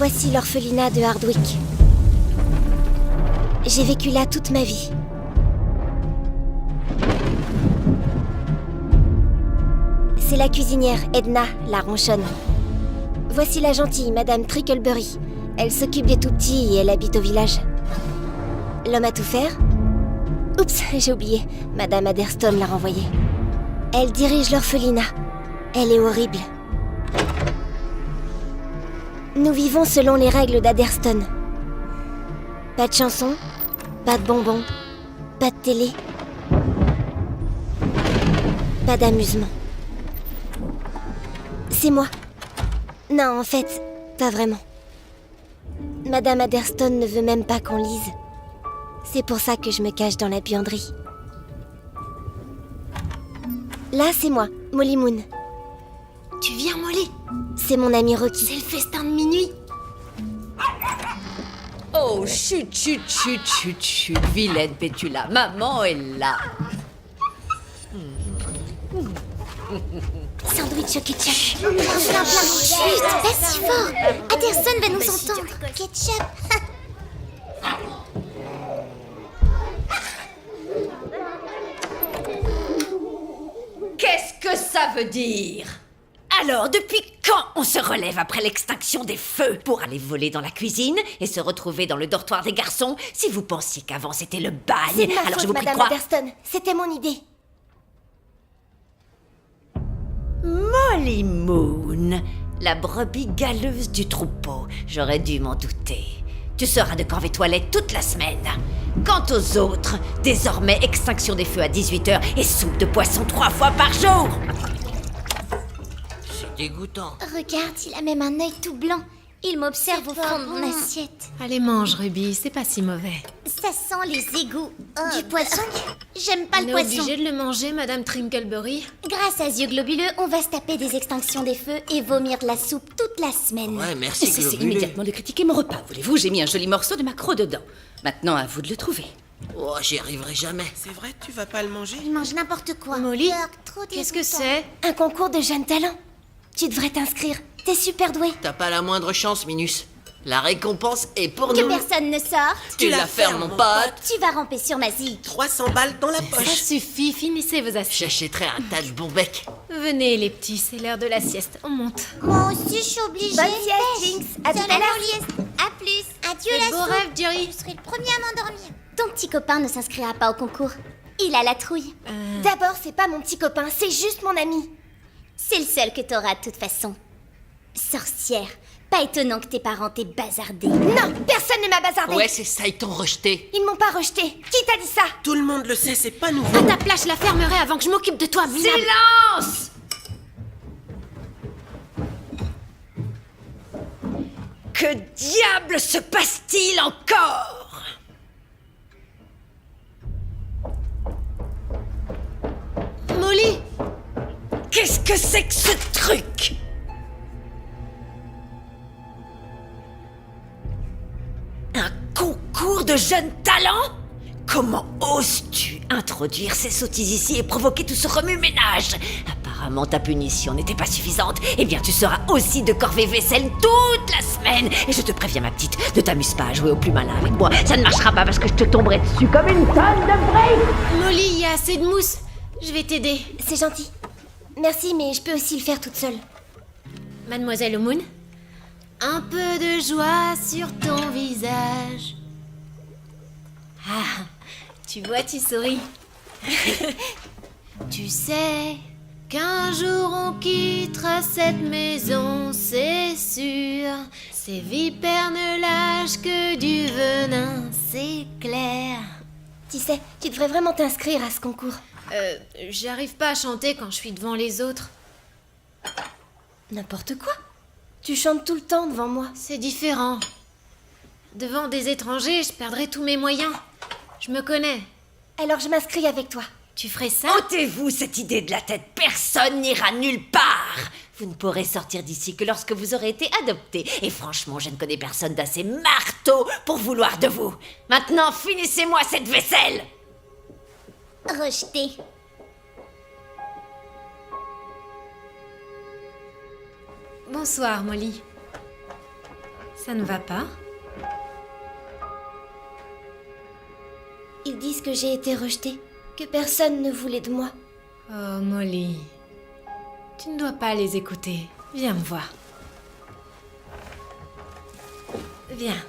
Voici l'orphelinat de Hardwick. J'ai vécu là toute ma vie. C'est la cuisinière, Edna, la ronchonne. Voici la gentille, Madame Trickleberry. Elle s'occupe des tout-petits et elle habite au village. L'homme à tout faire? Oups, j'ai oublié. Madame Adderstone l'a renvoyée. Elle dirige l'orphelinat. Elle est horrible. Nous vivons selon les règles d'Adderstone. Pas de chansons, pas de bonbons, pas de télé, pas d'amusement. C'est moi. Non, en fait, pas vraiment. Madame Adderstone ne veut même pas qu'on lise. C'est pour ça que je me cache dans la buanderie. Là, c'est moi, Molly Moon. Tu viens, Molly? C'est mon ami Rocky. C'est le festin de minuit. Oh, chut, vilaine Pétula, maman est là. Sandwich au ketchup. Chut, pas si fort. Adderstone va nous entendre. Ketchup. Qu'est-ce que ça veut dire? Alors, depuis quand on se relève après l'extinction des feux pour aller voler dans la cuisine et se retrouver dans le dortoir des garçons? Si vous pensiez qu'avant c'était le bagne, C'est de ma alors faute, je vous prie de Madame croire... Adderstone. C'était mon idée. Molly Moon, la brebis galeuse du troupeau. J'aurais dû m'en douter. Tu seras de corvée toilette toute la semaine. Quant aux autres, désormais extinction des feux à 18h et soupe de poisson 3 fois par jour. C'est dégoûtant. Regarde, il a même un œil tout blanc. Il m'observe au fond de mon assiette. Allez, mange, Ruby, c'est pas si mauvais. Ça sent les égouts. Du poisson? J'aime pas On le est poisson. obligé de le manger, Madame Trinkleberry. Grâce à ce yeux globuleux, on va se taper des extinctions des feux et vomir de la soupe toute la semaine. Ouais, merci, Cessez Globuleux. immédiatement de critiquer mon repas, voulez-vous? J'ai mis un joli morceau de maquereau dedans. Maintenant, à vous de le trouver. Oh, j'y arriverai jamais. C'est vrai, tu vas pas le manger? Il mange n'importe quoi. Molly, Trop qu'est-ce que dégoûtant. c'est? Un concours de jeunes talents. Tu devrais t'inscrire. T'es super doué. T'as pas la moindre chance, Minus. La récompense est pour Que nous. personne ne sort. Tu la fermes, mon pote. Tu vas ramper sur ma zik. 300 balles dans la Ça poche. suffit, finissez vos assiettes. J'achèterai un tas de bon bec. Venez, les petits, c'est l'heure de la sieste. On monte. Moi aussi, je suis obligée. Bonne sieste, Jinx. À tout à l'heure. À plus. Adieu, Faites la beau soupe. rêve, Jerry. Je serai le premier à m'endormir. Ton petit copain ne s'inscrira pas au concours. Il a la trouille. D'abord, c'est pas mon petit copain, c'est juste mon ami. C'est le seul que t'auras de toute façon. Sorcière. Pas étonnant que tes parents t'aient bazardé. Non, personne ne m'a bazardé. Ouais, c'est ça, ils t'ont rejeté. Ils m'ont pas rejeté. Qui t'a dit ça? Tout le monde le sait, c'est pas nouveau. À ta place, je la fermerai avant que je m'occupe de toi, minable. Silence! Que diable se passe-t-il encore? Molly, Qu'est-ce que c'est que ce truc? Un concours de jeunes talents? Comment oses-tu introduire ces sottises ici et provoquer tout ce remue-ménage? Apparemment, ta punition n'était pas suffisante. Eh bien, tu seras aussi de corvée vaisselle toute la semaine. Et je te préviens, ma petite, ne t'amuse pas à jouer au plus malin avec moi. Ça ne marchera pas parce que je te tomberai dessus comme une tonne de briques. Molly, il y a assez de mousse. Je vais t'aider. C'est gentil. Merci, mais je peux aussi le faire toute seule. Mademoiselle Moon, un peu de joie sur ton visage. Ah, tu vois, tu souris. Tu sais qu'un jour on quittera cette maison, c'est sûr. Ces vipères ne lâchent que du venin, c'est clair. Tu sais, tu devrais vraiment t'inscrire à ce concours. J'arrive pas à chanter quand je suis devant les autres. N'importe quoi. Tu chantes tout le temps devant moi. C'est différent. Devant des étrangers, je perdrais tous mes moyens. Je me connais. Alors je m'inscris avec toi. Tu ferais ça? Ôtez-vous cette idée de la tête. Personne n'ira nulle part. Vous ne pourrez sortir d'ici que lorsque vous aurez été adopté. Et franchement, je ne connais personne d'assez marteau pour vouloir de vous. Maintenant, finissez-moi cette vaisselle. Rejeté. Bonsoir, Molly. Ça ne va pas? Ils disent que j'ai été rejetée, que personne ne voulait de moi. Oh, Molly. Tu ne dois pas les écouter. Viens me voir. Viens.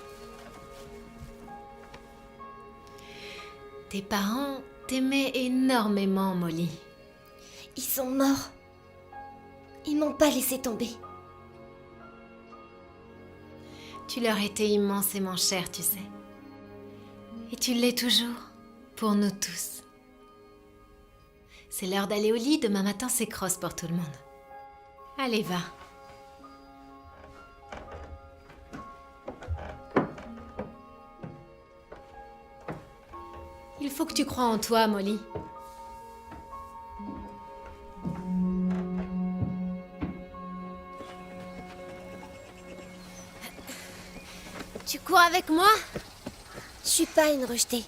Tes parents t'aimaient énormément, Molly. Ils sont morts. Ils m'ont pas laissé tomber. Tu leur étais immensément cher, tu sais. Et tu l'es toujours, pour nous tous. C'est l'heure d'aller au lit, demain matin c'est cross pour tout le monde. Allez, va. Il faut que tu crois en toi, Molly. Tu cours avec moi? Je suis pas une rejetée.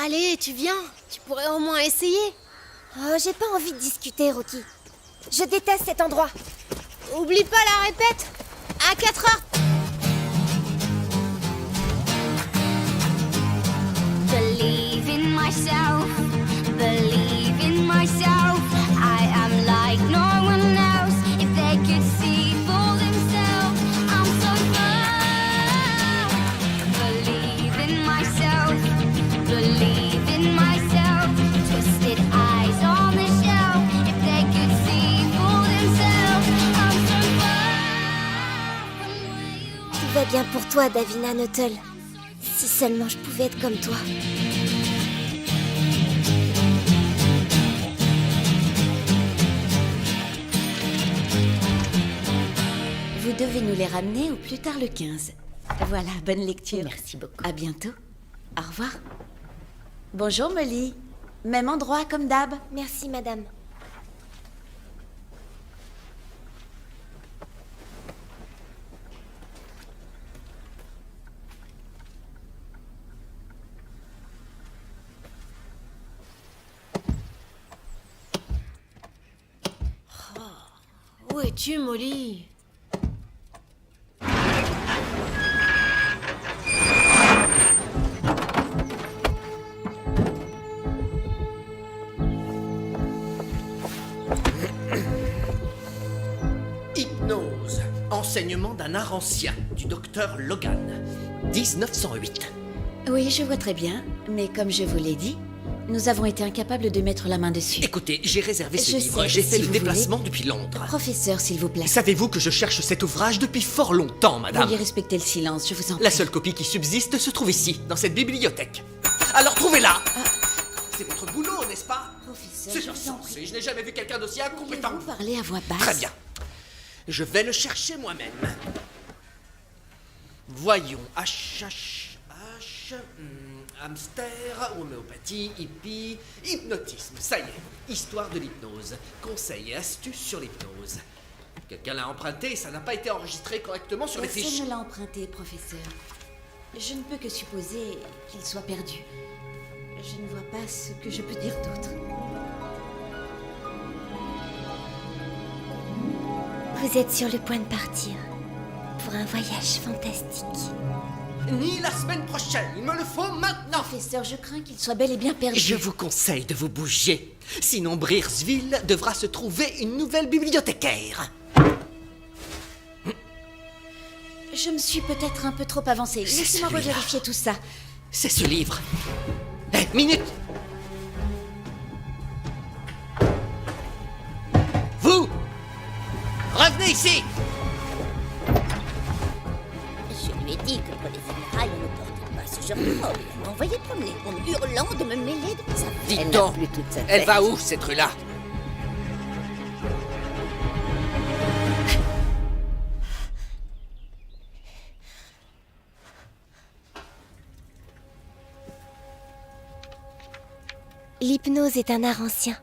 Allez, tu viens. Tu pourrais au moins essayer. Oh, j'ai pas envie de discuter, Rocky. Je déteste cet endroit. Oublie pas la répète. À 4 heures. Believe in myself, believe in myself. I am like no one else. If they could see for themselves, I'm so proud. Believe in myself, believe in myself. Twisted eyes on the shelf. If they could see for themselves, I'm so proud. Tout va bien pour toi, Davina Nuttall. Si seulement je pouvais être comme toi. Vous devez nous les ramener au plus tard le 15. Voilà, bonne lecture. Merci beaucoup. À bientôt. Au revoir. Bonjour Molly. Même endroit comme d'hab. Merci, madame. Où es-tu, Molly? Hypnose. Enseignement d'un art ancien, du docteur Logan. 1908. Oui, je vois très bien. Mais comme je vous l'ai dit, nous avons été incapables de mettre la main dessus. Écoutez, j'ai réservé ce Je livre. sais, J'ai fait si le vous déplacement voulez. depuis Londres. Professeur, s'il vous plaît. Savez-vous que je cherche cet ouvrage depuis fort longtemps, madame? Veuillez respecter le silence, je vous en prie. La seule copie qui subsiste se trouve ici, dans cette bibliothèque. Alors trouvez-la! C'est votre boulot, n'est-ce pas? Professeur, C'est je vous en prie. insensé, je n'ai jamais vu quelqu'un d'aussi incompétent. Vous parlez à voix basse. Très bien. Je vais le chercher moi-même. Voyons. Hamster, homéopathie, hippie, hypnotisme. Ça y est. Histoire de l'hypnose. Conseils et astuces sur l'hypnose. Quelqu'un l'a emprunté et ça n'a pas été enregistré correctement sur les fiches. Personne ne l'a emprunté, professeur. Je ne peux que supposer qu'il soit perdu. Je ne vois pas ce que je peux dire d'autre. Vous êtes sur le point de partir pour un voyage fantastique. Ni la semaine prochaine, il me le faut maintenant. Professeur, je crains qu'il soit bel et bien perdu. Je vous conseille de vous bouger. Sinon, Breersville devra se trouver une nouvelle bibliothécaire. Je me suis peut-être un peu trop avancée. C'est Laissez-moi celui-là. revérifier tout ça. C'est ce livre. Hé, minute! Vous! Revenez ici! Je lui ai dit que pour les funérailles, on ne portait pas ce genre de robe. Elle m'a envoyé promener en me hurlant de me mêler de sa Dites Elle donc, n'a plus toute sa elle tête. va où, cette rue-là? L'hypnose est un art ancien.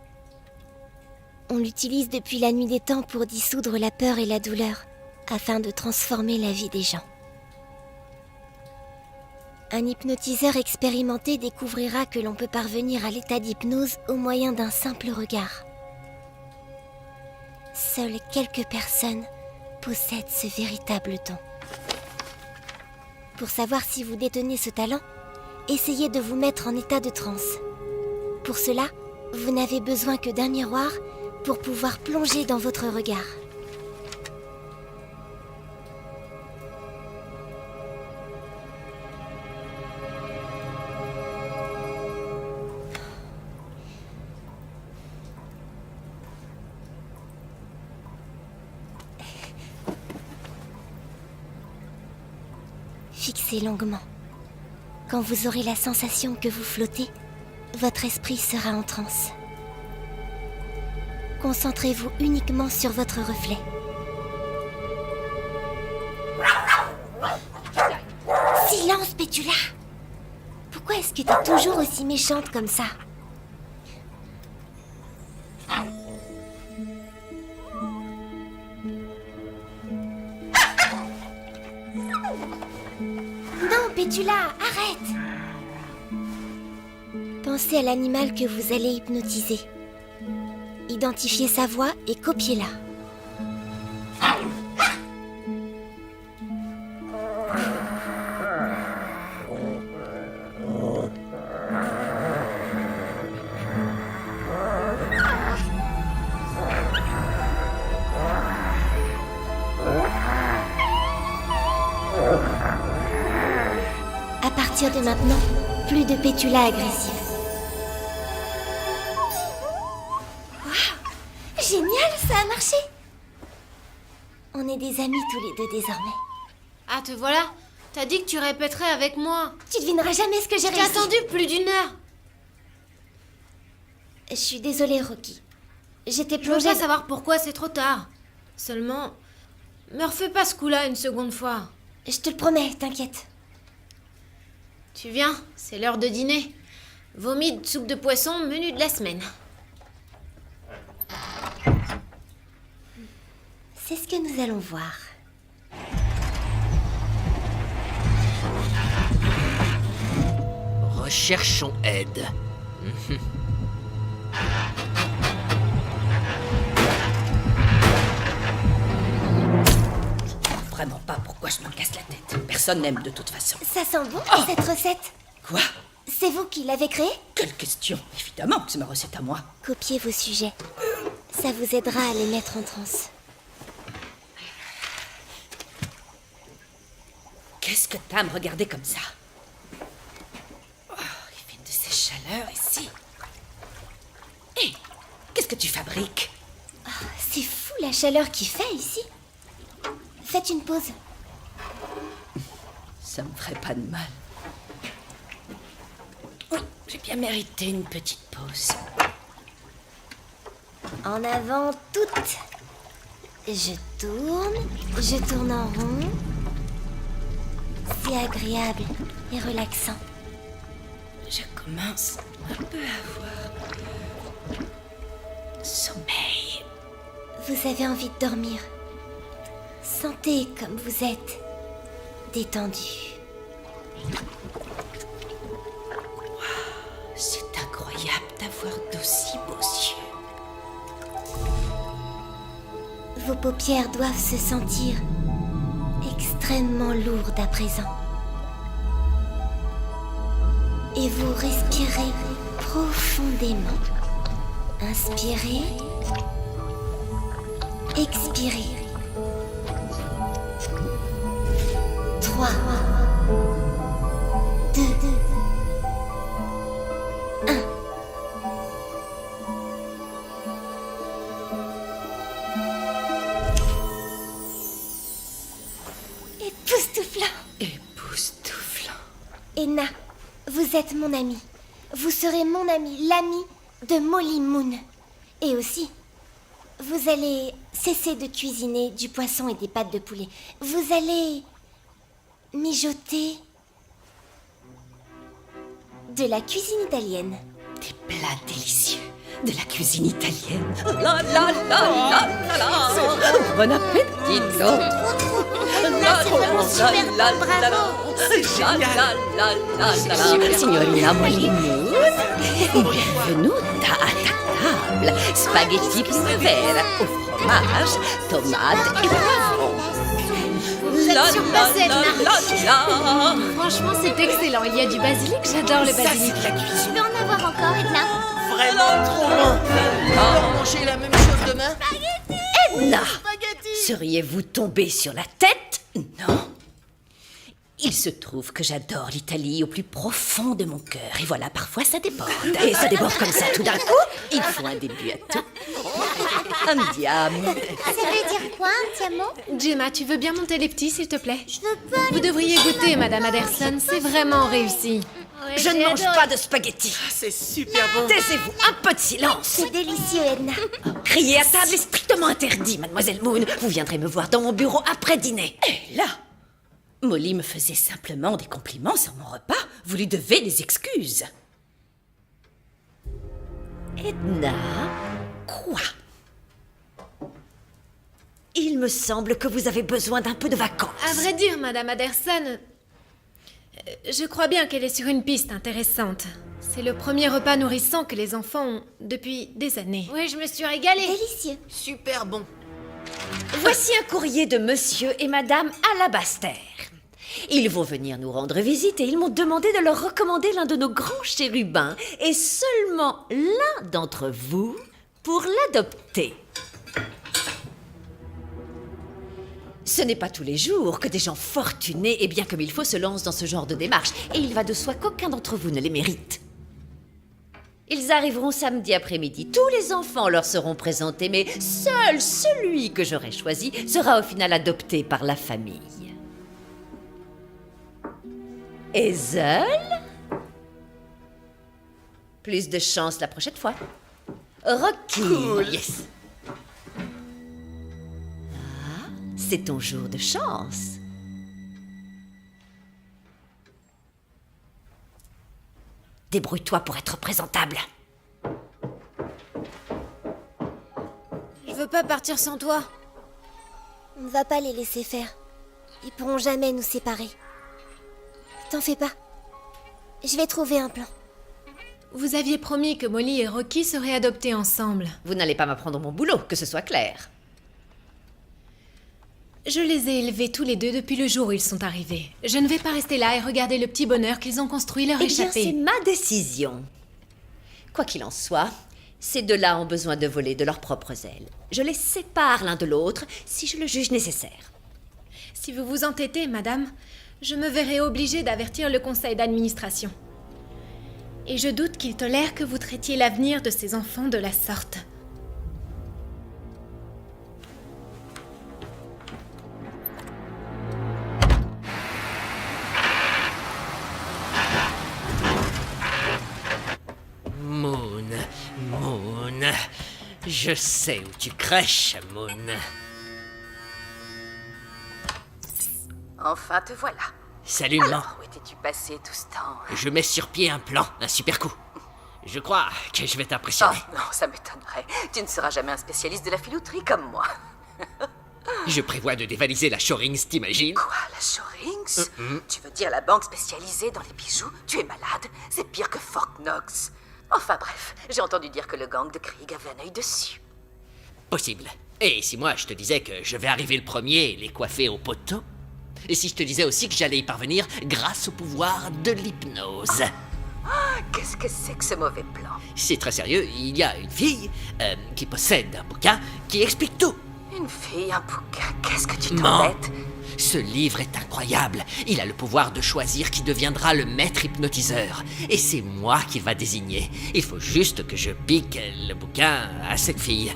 On l'utilise depuis la nuit des temps pour dissoudre la peur et la douleur, afin de transformer la vie des gens. Un hypnotiseur expérimenté découvrira que l'on peut parvenir à l'état d'hypnose au moyen d'un simple regard. Seules quelques personnes possèdent ce véritable don. Pour savoir si vous détenez ce talent, essayez de vous mettre en état de transe. Pour cela, vous n'avez besoin que d'un miroir pour pouvoir plonger dans votre regard. Fixez longuement. Quand vous aurez la sensation que vous flottez, votre esprit sera en transe. Concentrez-vous uniquement sur votre reflet. Silence, Pétula! Pourquoi est-ce que t'es toujours aussi méchante comme ça? Non, Pétula, arrête! Pensez à l'animal que vous allez hypnotiser. Identifiez sa voix et copiez-la. À partir de maintenant, plus de Pétula agressive. Génial, ça a marché! On est des amis tous les deux désormais. Ah, te voilà? T'as dit que tu répéterais avec moi. Tu devineras jamais ce que j'ai J'ai réussi. attendu plus d'une heure. Je suis désolée, Rocky. J'étais Je veux plongée... pas savoir pourquoi, c'est trop tard. Seulement, me refais pas ce coup-là une seconde fois. Je te le promets, t'inquiète. Tu viens, c'est l'heure de dîner. Vomi de soupe de poisson, menu de la semaine. C'est ce que nous allons voir. Recherchons aide. Vraiment pas pourquoi je me casse la tête. Personne n'aime de toute façon. Ça sent bon, cette recette? Quoi? C'est vous qui l'avez créée? Quelle question? Évidemment que c'est ma recette à moi. Copiez vos sujets. Ça vous aidera à les mettre en transe. Qu'est-ce que t'as à me regarder comme ça? Oh, il fait de ces chaleurs ici. Hé, qu'est-ce que tu fabriques? C'est fou la chaleur qu'il fait ici. Faites une pause. Ça me ferait pas de mal. Oui, j'ai bien mérité une petite pause. En avant toutes. Je tourne en rond. C'est agréable et relaxant. Je commence un peu à avoir sommeil. Vous avez envie de dormir. Sentez comme vous êtes détendu. C'est incroyable d'avoir d'aussi beaux yeux. Vos paupières doivent se sentir extrêmement lourdes à présent. Et vous respirez profondément. Inspirez. Expirez. 3, 2, 1. Époustouflant. Époustouflant. Edna, vous êtes mon amie. Vous serez mon amie, l'amie de Molly Moon. Et aussi, vous allez cesser de cuisiner du poisson et des pâtes de poulet. Vous allez mijoter de la cuisine italienne. Des plats délicieux de la cuisine italienne. La la la la la la. Bon appétit. Signorina Molly Moon, benvenuta a ta table. Spaghetti primavera au fromage, tomates et poivrons. Vous êtes surpassée, Edna. la. Franchement, c'est excellent. Il y a du basilic, j'adore le basilic. Je peux en avoir encore, Edna? Vraiment trop bon. On va manger la même chose demain? Edna, seriez-vous tombée sur la tête? Non. Il se trouve que j'adore l'Italie au plus profond de mon cœur. Et voilà, parfois ça déborde. Et ça déborde comme ça tout d'un coup. Il faut un début à tout. Andiamo. Ça veut dire quoi, Andiamo? Gemma, tu veux bien monter les petits, s'il te plaît? Je veux pas. Vous devriez goûter, Madame Anderson. C'est vraiment réussi. Je ne mange pas de spaghettis. C'est super bon. Taisez-vous, un peu de silence. C'est délicieux, Edna. Crier à table est strictement interdit, Mademoiselle Moon. Vous viendrez me voir dans mon bureau après dîner. Et là, Molly me faisait simplement des compliments sur mon repas. Vous lui devez des excuses. Edna, quoi? Il me semble que vous avez besoin d'un peu de vacances. À vrai dire, Madame Anderson, je crois bien qu'elle est sur une piste intéressante. C'est le premier repas nourrissant que les enfants ont depuis des années. Oui, je me suis régalée. Délicieux. Super bon. Voici un courrier de Monsieur et Madame Alabaster. Ils vont venir nous rendre visite et ils m'ont demandé de leur recommander l'un de nos grands chérubins et seulement l'un d'entre vous pour l'adopter. Ce n'est pas tous les jours que des gens fortunés et bien comme il faut se lancent dans ce genre de démarche et il va de soi qu'aucun d'entre vous ne les mérite. Ils arriveront samedi après-midi. Tous les enfants leur seront présentés, mais seul celui que j'aurai choisi sera au final adopté par la famille. Hazel? Plus de chance la prochaine fois. Rocky. Yes. Ah, c'est ton jour de chance. Débrouille-toi pour être présentable. Je veux pas partir sans toi. On ne va pas les laisser faire. Ils pourront jamais nous séparer. T'en fais pas. Je vais trouver un plan. Vous aviez promis que Molly et Rocky seraient adoptés ensemble. Vous n'allez pas m'apprendre mon boulot, que ce soit clair. Je les ai élevés tous les deux depuis le jour où ils sont arrivés. Je ne vais pas rester là et regarder le petit bonheur qu'ils ont construit leur Eh bien, échappée. c'est ma décision. Quoi qu'il en soit, ces deux-là ont besoin de voler de leurs propres ailes. Je les sépare l'un de l'autre si je le juge nécessaire. Si vous vous entêtez, madame, je me verrai obligée d'avertir le conseil d'administration. Et je doute qu'il tolère que vous traitiez l'avenir de ces enfants de la sorte. Moon, je sais où tu crèches, Moon. Enfin, te voilà. Salut, maman. Où étais-tu passé tout ce temps? Je mets sur pied un plan, un super coup. Je crois que je vais Oh t'impressionner. non, ça m'étonnerait. Tu ne seras jamais un spécialiste de la filouterie comme moi. Je prévois de dévaliser la Shorings, t'imagines? Quoi, la Shorings? Tu veux dire la banque spécialisée dans les bijoux? Tu es malade? C'est pire que Fort Knox. Enfin bref, j'ai entendu dire que le gang de Krieg avait un œil dessus. Possible. Et si moi je te disais que je vais arriver le premier et les coiffer au poteau? Et si je te disais aussi que j'allais y parvenir grâce au pouvoir de l'hypnose? Qu'est-ce que c'est que ce mauvais plan? C'est très sérieux, il y a une fille qui possède un bouquin qui explique tout. Une fille, un bouquin, qu'est-ce que tu Maman, t'embêtes? ce livre est incroyable. Il a le pouvoir de choisir qui deviendra le maître hypnotiseur. Et c'est moi qu'il va désigner. Il faut juste que je pique le bouquin à cette fille.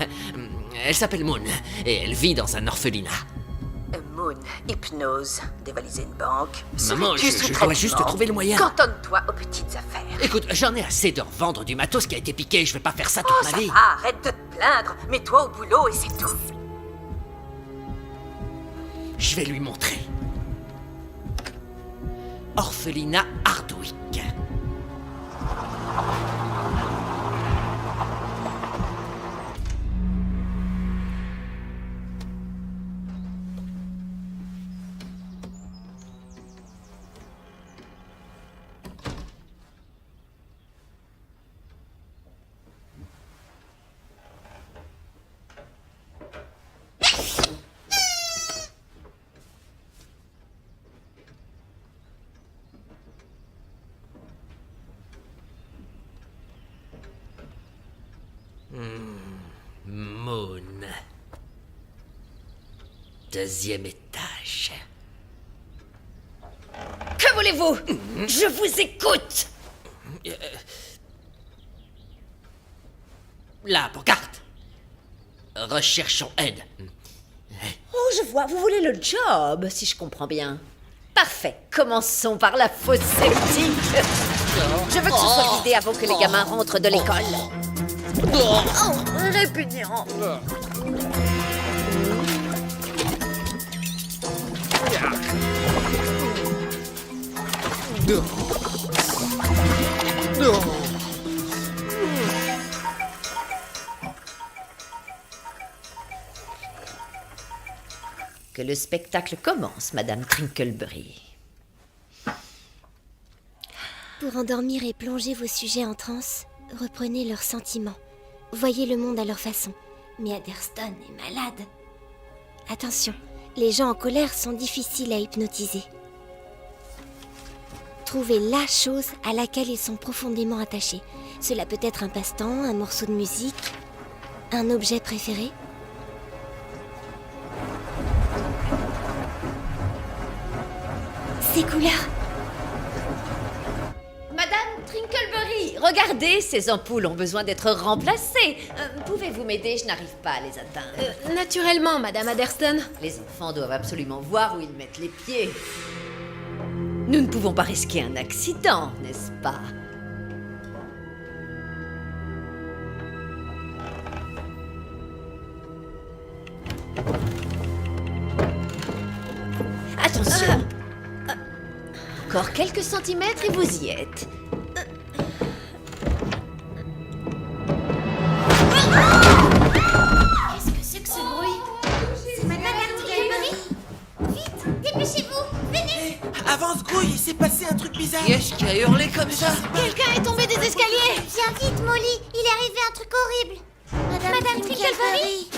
Elle s'appelle Moon et elle vit dans un orphelinat. Moon, hypnose, dévaliser une banque. Maman, Serais-tu je sous dois traitement? juste trouver le moyen. Cantonne-toi aux petites affaires. Écoute, j'en ai assez de revendre du matos qui a été piqué. Je vais pas faire ça toute Oh, ma ça vie. va, arrête de te plaindre. Mets-toi au boulot et c'est tout. Je vais lui montrer. Orphelinat Hardwick. 2e étage. Que voulez-vous? Je vous écoute. La pancarte. Recherchons aide. Oh, je vois, vous voulez le job, si je comprends bien. Parfait, commençons par la fosse septique. Je veux que ce soit vidé avant que les gamins rentrent de l'école. Oh, répugnant. Que le spectacle commence, Madame Trinkleberry. Pour endormir et plonger vos sujets en transe, reprenez leurs sentiments. Voyez le monde à leur façon. Mais Adderston est malade. Attention, les gens en colère sont difficiles à hypnotiser. Trouvez la chose à laquelle ils sont profondément attachés. Cela peut être un passe-temps, un morceau de musique, un objet préféré. Ces couleurs. Madame Trinkleberry, regardez, ces ampoules ont besoin d'être remplacées. Pouvez-vous m'aider? Je n'arrive pas à les atteindre. Naturellement, Madame Adderston. Les enfants doivent absolument voir où ils mettent les pieds. Nous ne pouvons pas risquer un accident, n'est-ce pas? Attention. Encore quelques centimètres et vous y êtes. Qu'est-ce que c'est que ce bruit? C'est Madame Trickleberry. Vite, dépêchez-vous, venez. Avance, grouille, il s'est passé un truc bizarre. Qui est-ce qui a hurlé comme ça? Quelqu'un est tombé des escaliers. Viens vite, Molly, il est arrivé un truc horrible. Madame Trickleberry.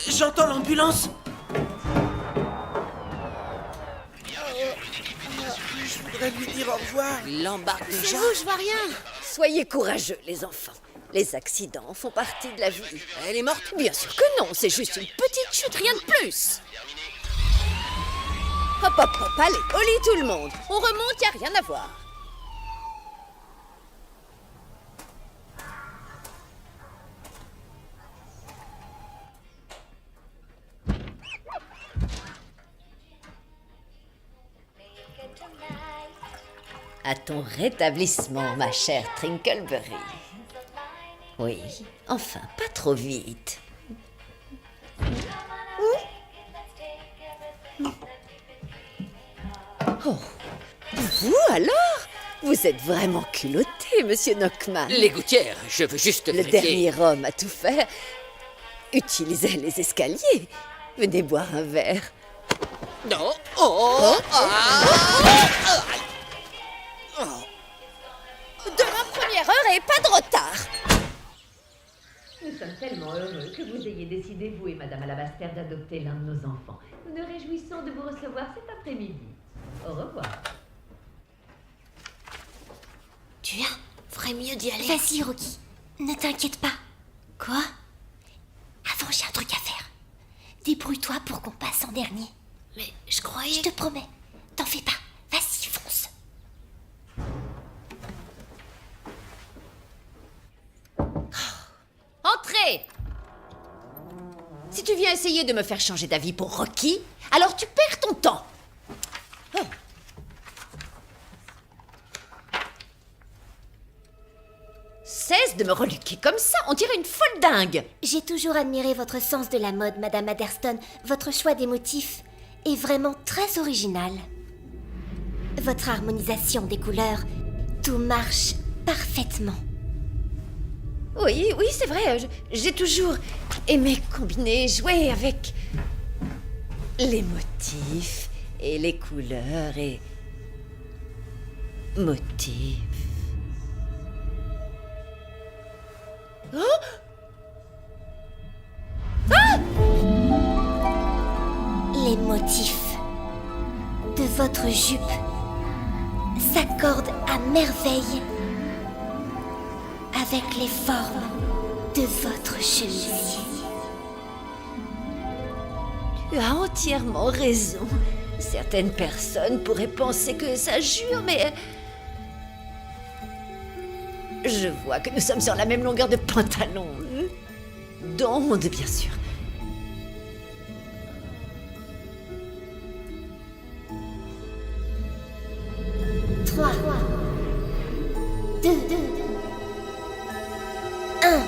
J'entends l'ambulance. Je voudrais lui dire au revoir. Il l'embarque déjà. Je vois rien. Soyez courageux, les enfants. Les accidents font partie de la vie. Elle est morte? Bien sûr que non, c'est juste une petite chute, rien de plus. Hop, hop, hop, allez, au lit tout le monde. On remonte, y a rien à voir. À ton rétablissement, ma chère Trinkleberry. Oui, enfin, pas trop vite. Oh, vous alors? Vous êtes vraiment culotté, monsieur Knockman. Les gouttières, je veux juste Le vérifier. dernier homme à tout faire utilisait les escaliers. Venez boire un verre. Non. Oh. De ma première heure et pas de retard. Nous sommes tellement heureux que vous ayez décidé, vous et Madame Alabaster, d'adopter l'un de nos enfants. Nous nous réjouissons de vous recevoir cet après-midi. Au revoir. Tu viens? Ferait mieux d'y aller. Vas-y, Rocky. Ne t'inquiète pas. Quoi? Avant, j'ai un truc à faire. Débrouille-toi pour qu'on passe en dernier. Mais je croyais... Je te promets. T'en fais pas. Vas-y, fonce. Entrez! Si tu viens essayer de me faire changer d'avis pour Rocky, alors tu perds ton temps. Oh. Cesse de me reluquer comme ça, on dirait une folle dingue. J'ai toujours admiré votre sens de la mode, Madame Adderston. Votre choix des motifs est vraiment très original. Votre harmonisation des couleurs, tout marche parfaitement. Oui, oui, c'est vrai, j'ai toujours aimé combiner, jouer avec les motifs et les couleurs et motifs. Les motifs de votre jupe s'accordent à merveille avec les formes de votre chemisier. Tu as entièrement raison. Certaines personnes pourraient penser que ça jure, mais... Je vois que nous sommes sur la même longueur de pantalon. D'onde, bien sûr. Trois, deux, un.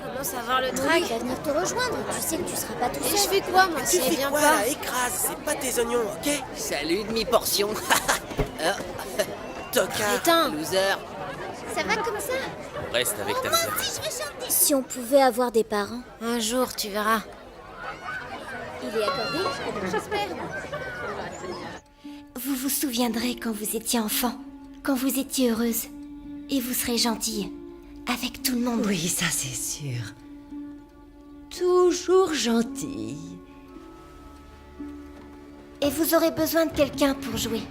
Commence à voir le trac. Il va venir te rejoindre. Tu sais que tu seras pas tout Et je seul. fais quoi, moi, Tu si elle fais vient quoi pas? là? Écrase, c'est pas tes oignons, ok? Salut, demi-portion. Tocard. Putain, Loser. Ça va comme ça? Reste avec ta sœur. Si on pouvait avoir des parents. un jour, tu verras. Il est accordé? J'espère. Vous vous souviendrez quand vous étiez enfant, quand vous étiez heureuse. Et vous serez gentille. Avec tout le monde. Oui, ça c'est sûr. Toujours gentille. Et vous aurez besoin de quelqu'un pour jouer.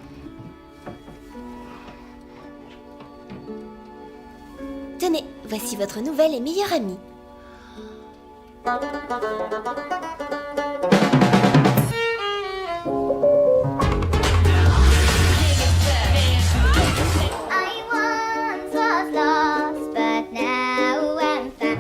Tenez, voici votre nouvelle et meilleure amie. I once was lost, but now I'm found.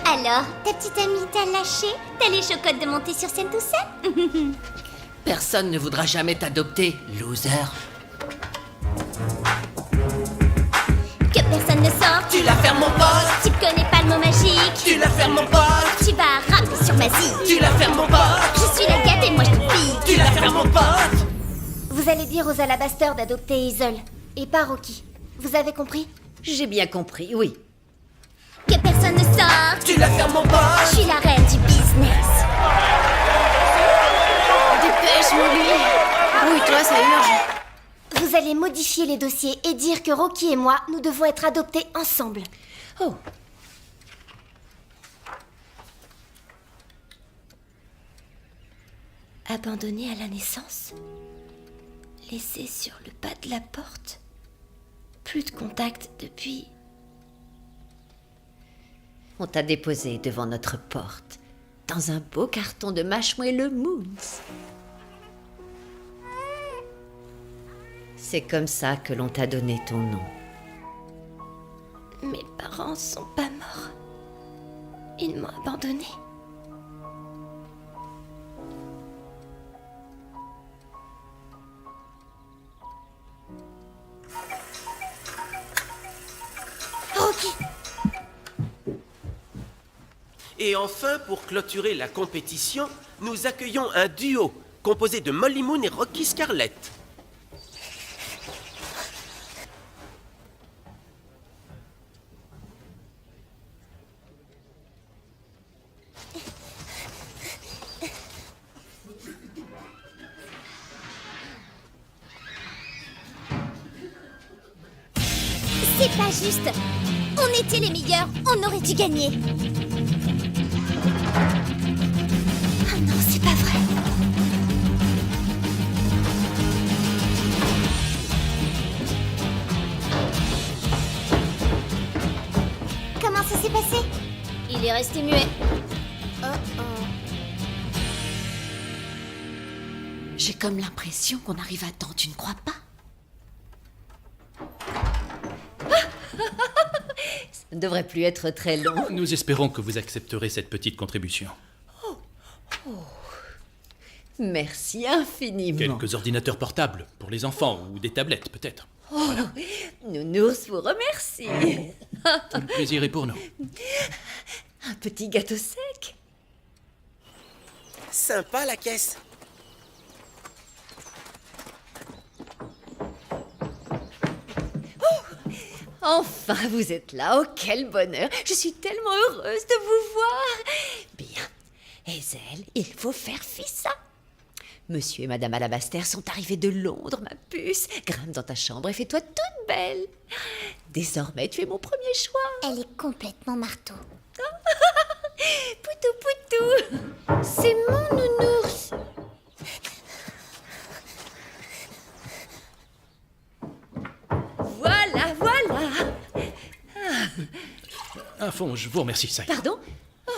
Alors, ta petite amie t'a lâché? T'as les chocottes de monter sur scène tout seul? Personne ne voudra jamais t'adopter, loser. Que personne ne sorte. Tu la fermes mon pote. Tu connais pas le mot magique. Tu la fermes mon pote. Tu vas rapper sur ma zik. Tu la fermes mon pote. Je suis la gâte et moi je te pique. Tu la fermes mon pote. Vous allez dire aux alabasters d'adopter Hazel. Et pas Rocky. Vous avez compris? J'ai bien compris, oui. Que personne ne sorte. Tu la fermes mon Je pote. suis la reine du business. Dépêche, Molly. Oui, toi, ça urge. Vous allez modifier les dossiers et dire que Rocky et moi, nous devons être adoptés ensemble. Oh, Abandonné à la naissance? Laissé sur le pas de la porte? Plus de contact depuis... on t'a déposé devant notre porte, dans un beau carton de Marshmallow Moons. C'est comme ça que l'on t'a donné ton nom. Mes parents sont pas morts. Ils m'ont abandonnée. Rocky! Et enfin, pour clôturer la compétition, nous accueillons un duo composé de Molly Moon et Rocky Scarlett. C'est pas juste. On était les meilleurs. On aurait dû gagner. Ah non, c'est pas vrai. Comment ça s'est passé? Il est resté muet. J'ai comme l'impression qu'on arrive à temps, tu ne crois pas? Ça ne devrait plus être très long. Nous espérons que vous accepterez cette petite contribution. Merci infiniment. Quelques ordinateurs portables pour les enfants ou des tablettes peut-être. Nounours vous remercie. Tout le plaisir est pour nous. Un petit gâteau sec. Sympa la caisse. Enfin, vous êtes là. Oh, quel bonheur. Je suis tellement heureuse de vous voir. Bien. Hazel, il faut faire fi ça. Monsieur et Madame Alabaster sont arrivés de Londres, ma puce. Grimpe dans ta chambre et fais-toi toute belle. Désormais, tu es mon premier choix. Elle est complètement marteau. Poutou, Poutou. C'est mon nounours. Voilà, voilà. À fond, je vous remercie, ça y est. Pardon? Oh.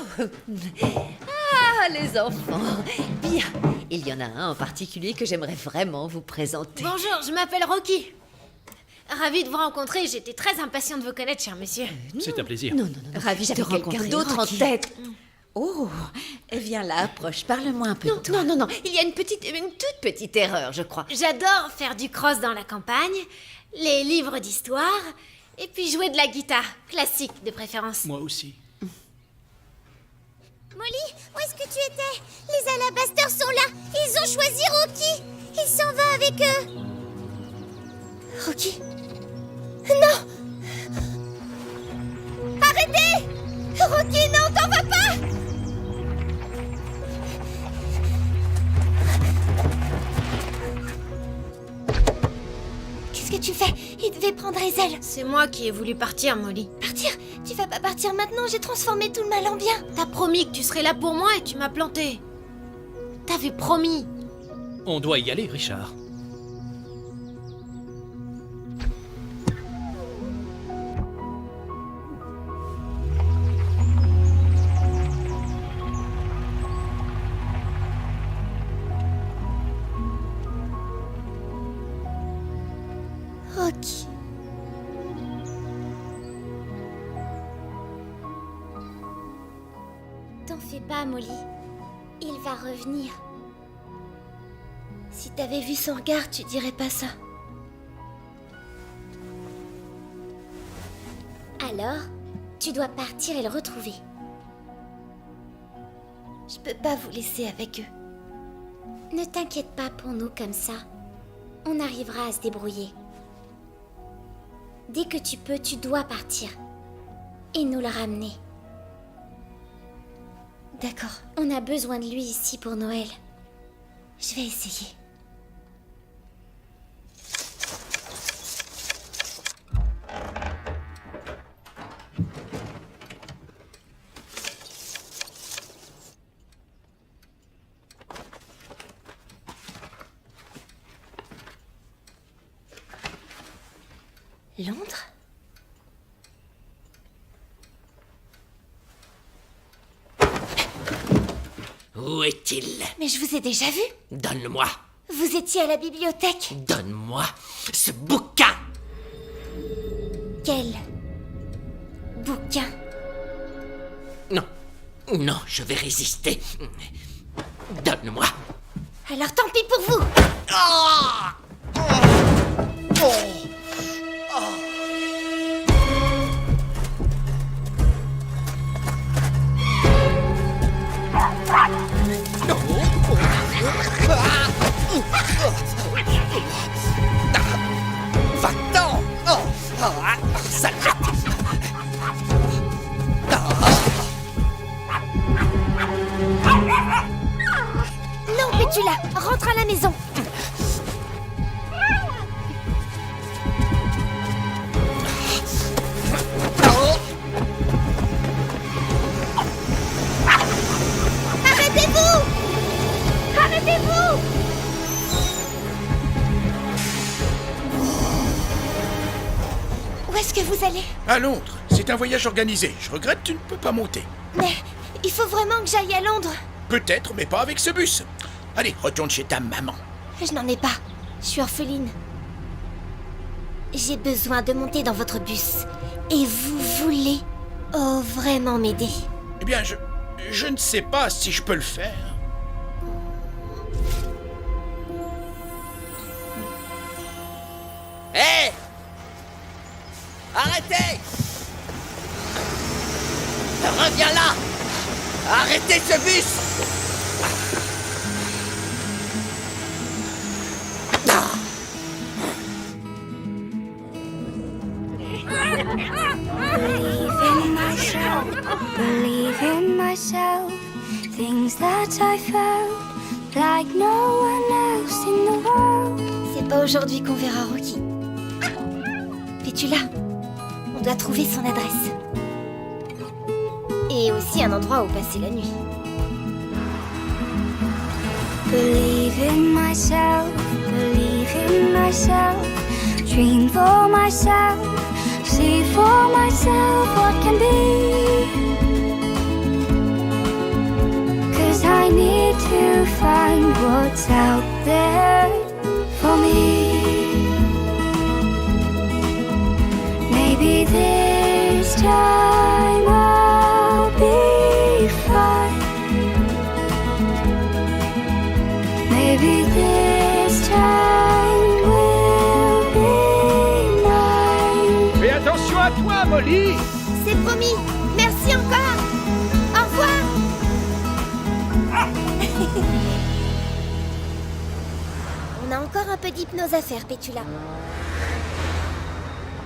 Ah, les enfants. Bien. Il y en a un en particulier que j'aimerais vraiment vous présenter. Bonjour, je m'appelle Rocky. Ravie de vous rencontrer, j'étais très impatient de vous connaître, cher monsieur. C'est un plaisir. Non. Ravi de quelqu'un d'autre en tête. Oh, viens là, approche, parle-moi un peu de toi. Non, il y a une toute petite erreur, je crois. J'adore faire du cross dans la campagne, les livres d'histoire, et puis jouer de la guitare, classique de préférence. Moi aussi. Molly, où est-ce que tu étais? Les alabasters sont là. Ils ont choisi Rocky. Il s'en va avec eux. Rocky? Non! Arrêtez! Rocky, non, t'en vas pas! Qu'est-ce que tu fais? Il devait prendre les ailes. C'est moi qui ai voulu partir, Molly. Partir? Tu vas pas partir maintenant, j'ai transformé tout le mal en bien. T'as promis que tu serais là pour moi et tu m'as planté. T'avais promis. On doit y aller, Richard. Rocky. T'en fais pas, Molly. Il va revenir. Si t'avais vu son regard, tu dirais pas ça. Alors, tu dois partir et le retrouver. Je peux pas vous laisser avec eux. Ne t'inquiète pas pour nous comme ça. On arrivera à se débrouiller. Dès que tu peux, tu dois partir. Et nous le ramener. D'accord. On a besoin de lui ici pour Noël. Je vais essayer. Londres? Où est-il? Mais je vous ai déjà vu. Donne-le-moi. Vous étiez à la bibliothèque. Donne-moi ce bouquin. Quel bouquin? Non, je vais résister. Donne-le-moi. Alors tant pis pour vous. Ah! Va-t'en! Salope! Non, Pétula, rentre à la maison. Arrêtez-vous! Arrêtez-vous! Où est-ce que vous allez? À Londres. C'est un voyage organisé. Je regrette, tu ne peux pas monter. Mais il faut vraiment que j'aille à Londres. Peut-être, mais pas avec ce bus. Allez, retourne chez ta maman. Je n'en ai pas. Je suis orpheline. J'ai besoin de monter dans votre bus. Et vous voulez vraiment m'aider? Eh bien, je ne sais pas si je peux le faire. Hé! Arrêtez! Reviens là! Arrêtez ce bus! Believe in myself, things that I felt like no one else in the world. C'est pas aujourd'hui qu'on verra Rocky. Pétula, on doit trouver son adresse. Et aussi un endroit où passer la nuit. Believe in myself, believe in myself. Dream for myself, see for myself what can be. 'Cause I need to find what's out there for me. Maybe this time I'll be fine. Maybe this time will be mine. Fais attention à toi, Molly. C'est promis. Merci encore. Au revoir. On a encore un peu d'hypnose à faire, Pétula.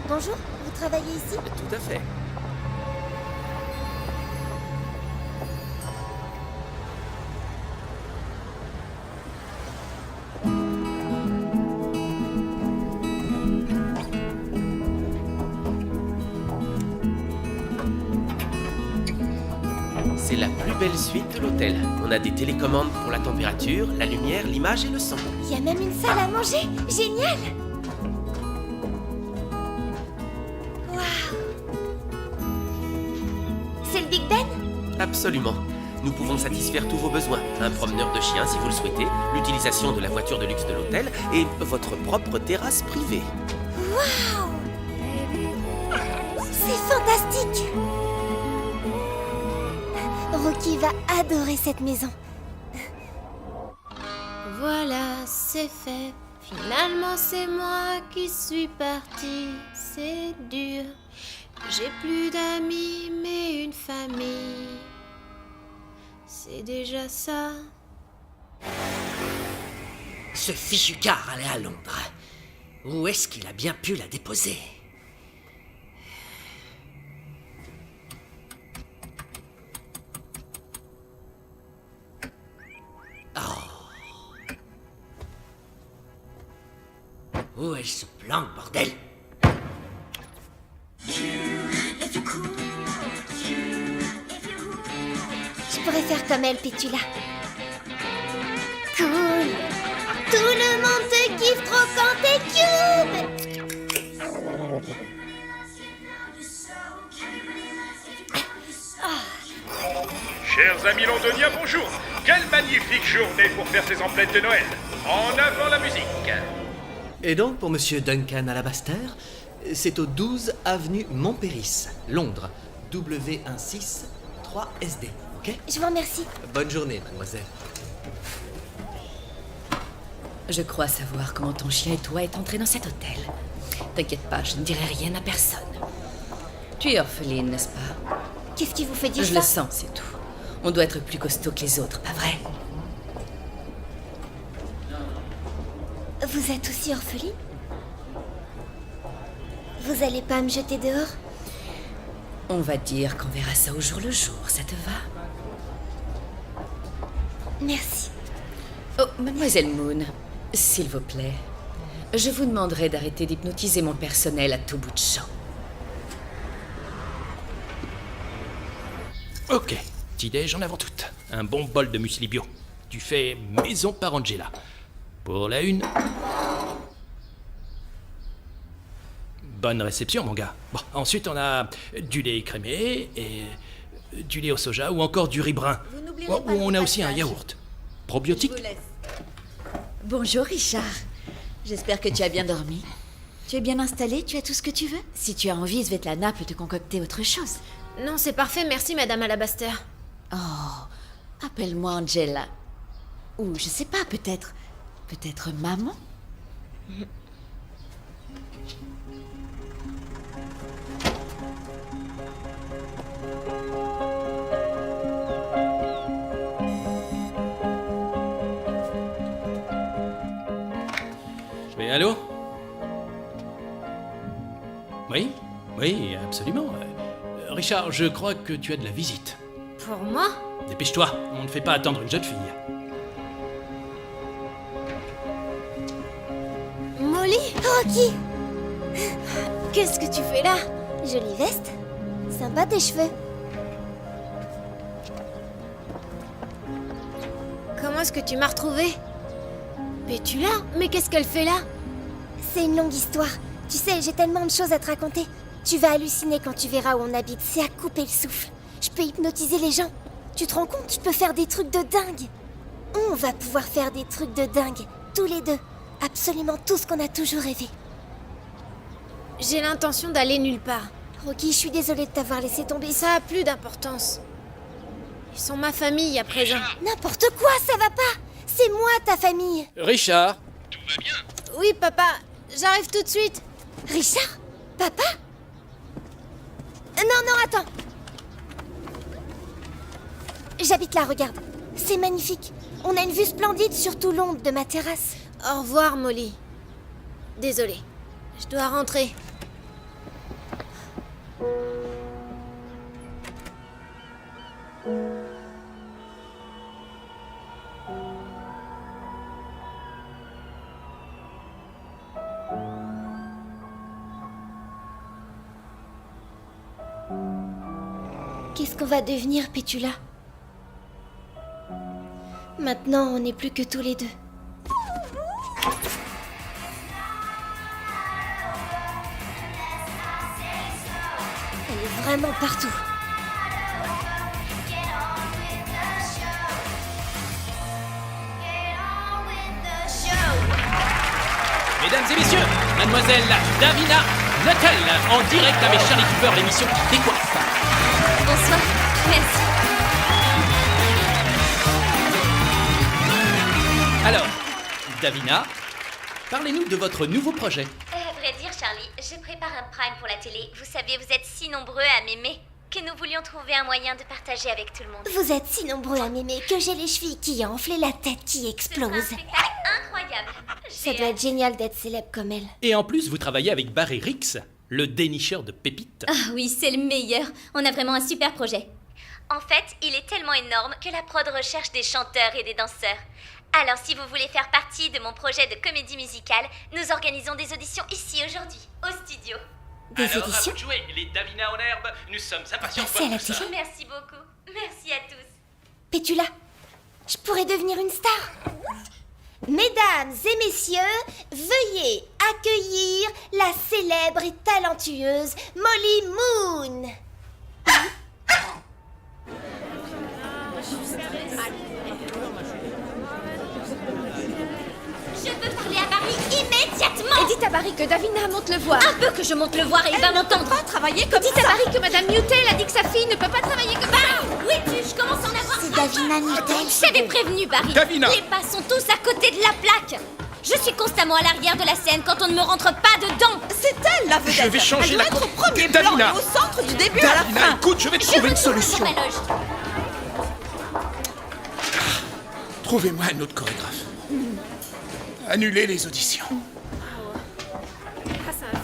Bonjour, vous travaillez ici? Tout à fait. C'est la plus belle suite de l'hôtel. On a des télécommandes pour la température, la lumière, l'image et le son. Il y a même une salle à manger. Génial. C'est le Big Ben? Absolument. Nous pouvons satisfaire tous vos besoins. Un promeneur de chiens si vous le souhaitez, l'utilisation de la voiture de luxe de l'hôtel et votre propre terrasse privée. Waouh! C'est fantastique! Rocky va adorer cette maison. Voilà, c'est fait. Finalement, c'est moi qui suis partie. C'est dur. J'ai plus d'amis, mais une famille. C'est déjà ça. Ce fichu car allait à Londres. Où est-ce qu'il a bien pu la déposer? Où est ce plan, bordel? Je pourrais faire comme elle, Pétula. Cool. Tout le monde te kiffe trop quand t'es cube. Chers amis londoniens, bonjour. Quelle magnifique journée pour faire ces emplettes de Noël. En avant la musique. Et donc, pour Monsieur Duncan Alabaster, c'est au 12 avenue Montpéris, Londres, W16 3SD, ok? Je vous remercie. Bonne journée, mademoiselle. Je crois savoir comment ton chien et toi êtes entrés dans cet hôtel. T'inquiète pas, je ne dirai rien à personne. Tu es orpheline, n'est-ce pas? Qu'est-ce qui vous fait dire Je ça? le sens, c'est tout. On doit être plus costaud que les autres, pas vrai? Vous êtes aussi orpheline? Vous allez pas me jeter dehors? On va dire qu'on verra ça au jour le jour, ça te va? Merci. Oh, mademoiselle Moon, s'il vous plaît, je vous demanderai d'arrêter d'hypnotiser mon personnel à tout bout de champ. Ok, petit-déj en avant toute. Un bon bol de muesli bio. Tu fais maison par Angela. Pour la une... Bonne réception, mon gars. Bon, ensuite, on a du lait écrémé et du lait au soja ou encore du riz brun. Ou on a aussi un yaourt. Probiotique. Bonjour, Richard. J'espère que tu as bien dormi. Tu es bien installé? Tu as tout ce que tu veux? Si tu as envie, Svetlana peut te concocter autre chose. Non, c'est parfait, merci, Madame Alabaster. Oh, appelle-moi Angela. Ou, je sais pas, peut-être maman? Mais allô? Oui, oui, absolument. Richard, je crois que tu as de la visite. Pour moi? Dépêche-toi, on ne fait pas attendre une jeune fille. Molly? Rocky! Qu'est-ce que tu fais là? Jolie veste. Sympa tes cheveux. Comment est-ce que tu m'as retrouvée? Pétula? Mais qu'est-ce qu'elle fait là? C'est une longue histoire. Tu sais, j'ai tellement de choses à te raconter. Tu vas halluciner quand tu verras où on habite. C'est à couper le souffle. Je peux hypnotiser les gens. Tu te rends compte? Je peux faire des trucs de dingue. On va pouvoir faire des trucs de dingue. Tous les deux. Absolument tout ce qu'on a toujours rêvé. J'ai l'intention d'aller nulle part. Rocky, je suis désolée de t'avoir laissé tomber. Ça a plus d'importance. Ils sont ma famille à présent. N'importe quoi, ça va pas. C'est moi, ta famille. Richard. Oui, papa. J'arrive tout de suite. Richard? Papa? Non, attends. J'habite là, regarde. C'est magnifique. On a une vue splendide sur tout l'ombre de ma terrasse. Au revoir, Molly. Désolée. Je dois rentrer. Qu'est-ce qu'on va devenir, Pétula? Maintenant, on n'est plus que tous les deux. Elle est vraiment partout. Mesdames et messieurs, mademoiselle Davina Nuttall, en direct avec Charlie Cooper, l'émission qui décoiffe. Bonsoir. Merci. Alors, Davina, parlez-nous de votre nouveau projet. À vrai dire, Charlie, je prépare un prime pour la télé. Vous savez, vous êtes si nombreux à m'aimer que nous voulions trouver un moyen de partager avec tout le monde. Vous êtes si nombreux à m'aimer que j'ai les chevilles qui enflent et la tête qui explose. C'est un spectacle incroyable. Ça doit être génial d'être célèbre comme elle. Et en plus, vous travaillez avec Barry Rix, le dénicheur de pépites. Ah oui, c'est le meilleur. On a vraiment un super projet. En fait, il est tellement énorme que la prod recherche des chanteurs et des danseurs. Alors, si vous voulez faire partie de mon projet de comédie musicale, nous organisons des auditions ici aujourd'hui, au studio. Des Alors, auditions? à vous de jouer, les Davina en herbe, nous sommes impatients de Merci à voir la tout ça. petite. Merci beaucoup. Merci à tous. Pétula, je pourrais devenir une star. Mesdames et messieurs, veuillez accueillir la célèbre et talentueuse Molly Moon. Je veux parler à Barry immédiatement. Et dites à Barry que Davina monte le voir. Un peu que je monte le voir et il va m'entendre. Pas travailler comme Dites à Barry que Madame Newtel a dit que sa fille ne peut pas travailler comme ça. Oui, je commence à en avoir. C'est Davina Newtel. Je t'avais prévenu, Barry. Davina. Les pas sont tous à côté de la plaque. Je suis constamment à l'arrière de la scène quand on ne me rentre pas dedans. C'est elle, la vedette. Je vais changer elle la doit être au premier Davina. plan et au centre du début à la Davina, fin. écoute, je vais trouver une solution. Sur ma loge. Trouvez-moi un autre chorégraphe. Annulez les auditions.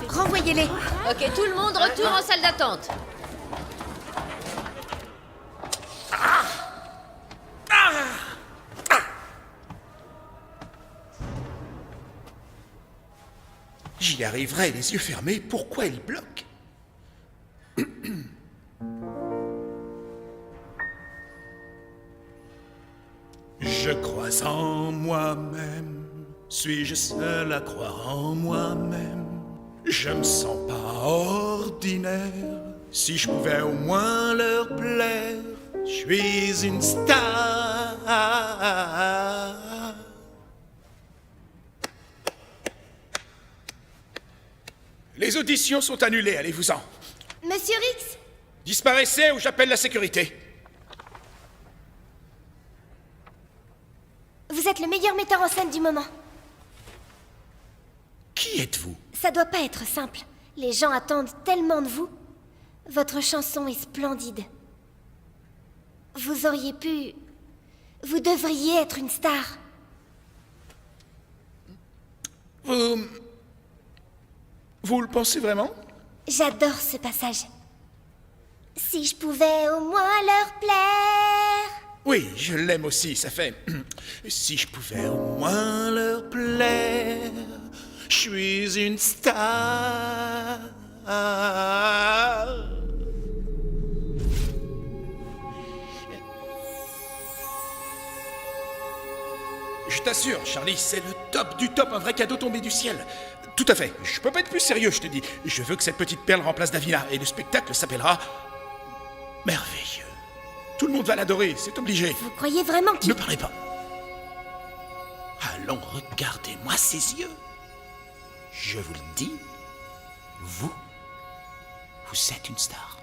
Renvoyez-les. Ok, tout le monde retourne en salle d'attente. J'y arriverai les yeux fermés. Pourquoi il bloque? Je crois en moi-même. Suis-je seul à croire en moi-même? Je me sens pas ordinaire. Si je pouvais au moins leur plaire, je suis une star. Les auditions sont annulées, allez-vous-en. Monsieur Rix, Disparaissez ou j'appelle la sécurité. vous êtes le meilleur metteur en scène du moment. Qui êtes-vous? Ça doit pas être simple. Les gens attendent tellement de vous. Votre chanson est splendide. Vous auriez pu... Vous devriez être une star. Vous le pensez vraiment? J'adore ce passage. Si je pouvais au moins leur plaire. Oui, je l'aime aussi, ça fait... Si je pouvais au moins leur plaire, je suis une star. t'assure, Charlie, c'est le top du top, un vrai cadeau tombé du ciel. Tout à fait, je peux pas être plus sérieux, je te dis. Je veux que cette petite perle remplace Davina, et le spectacle s'appellera... Merveilleux. Tout le monde va l'adorer, c'est obligé. Vous croyez vraiment qu'il... Ne parlez pas. Allons, regardez-moi ces yeux. Je vous le dis, vous êtes une star.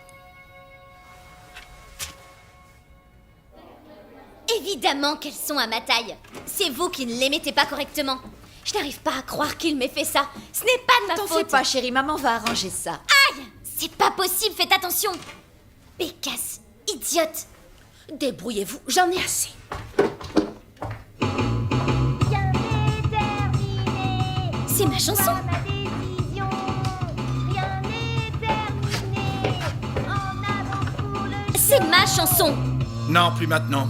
Évidemment qu'elles sont à ma taille. C'est vous qui ne les mettez pas correctement. Je n'arrive pas à croire qu'il m'ait fait ça. Ce n'est pas de ma faute. T'en fais pas, chérie, maman va arranger ça. Aïe! C'est pas possible, faites attention. Bécasse, idiote. Débrouillez-vous, j'en ai assez. C'est ma chanson. C'est ma chanson. Non, plus maintenant.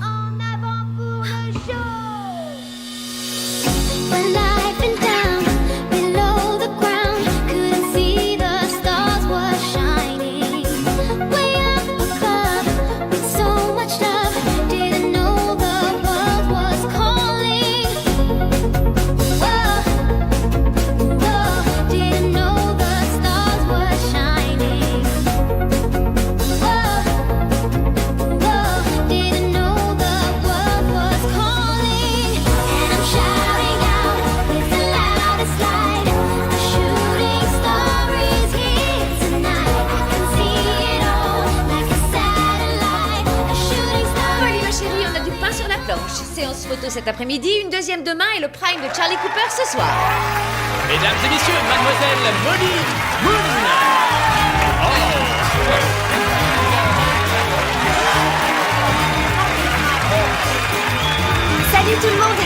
When I've been down below the ground, couldn't see the stars were shining. Way up above, with so much love, didn't know the world was calling. Whoa, whoa, didn't know the stars were shining. Whoa, whoa, didn't know the world was calling. And I'm shouting out with the loudest light. The shooting star is here tonight. I can see it all like a satellite. A shooting star. Molly, ma chérie, on a du pain sur la planche. Séance photo cet après-midi, une deuxième demain et le prime de Charlie Cooper ce soir. Mesdames et messieurs, mademoiselle Molly Moon. Salut tout le monde!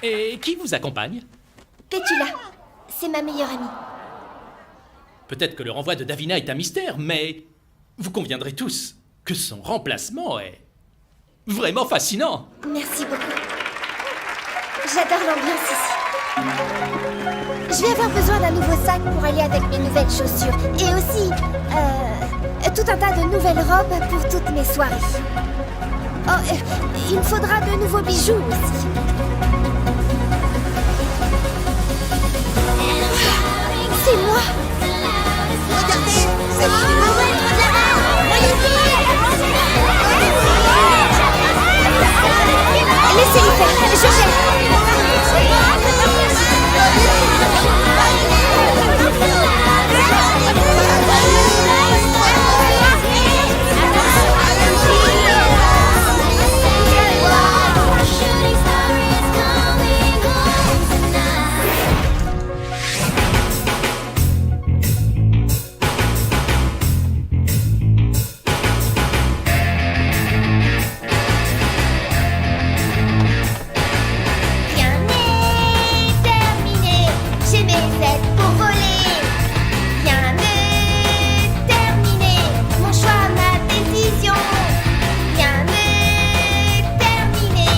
Et qui vous accompagne? Pétula, c'est ma meilleure amie. Peut-être que le renvoi de Davina est un mystère, mais vous conviendrez tous que son remplacement est vraiment fascinant. Merci beaucoup. J'adore l'ambiance ici. Je vais avoir besoin d'un nouveau sac pour aller avec mes nouvelles chaussures. Et aussi, tout un tas de nouvelles robes pour toutes mes soirées. Oh, il me faudra de nouveaux bijoux aussi. C'est moi! Regardez, c'est laissez-les faire, je gère. Rien n'est terminé, j'ai mes ailes pour voler. Rien n'est terminé, mon choix, ma décision. Rien n'est terminé,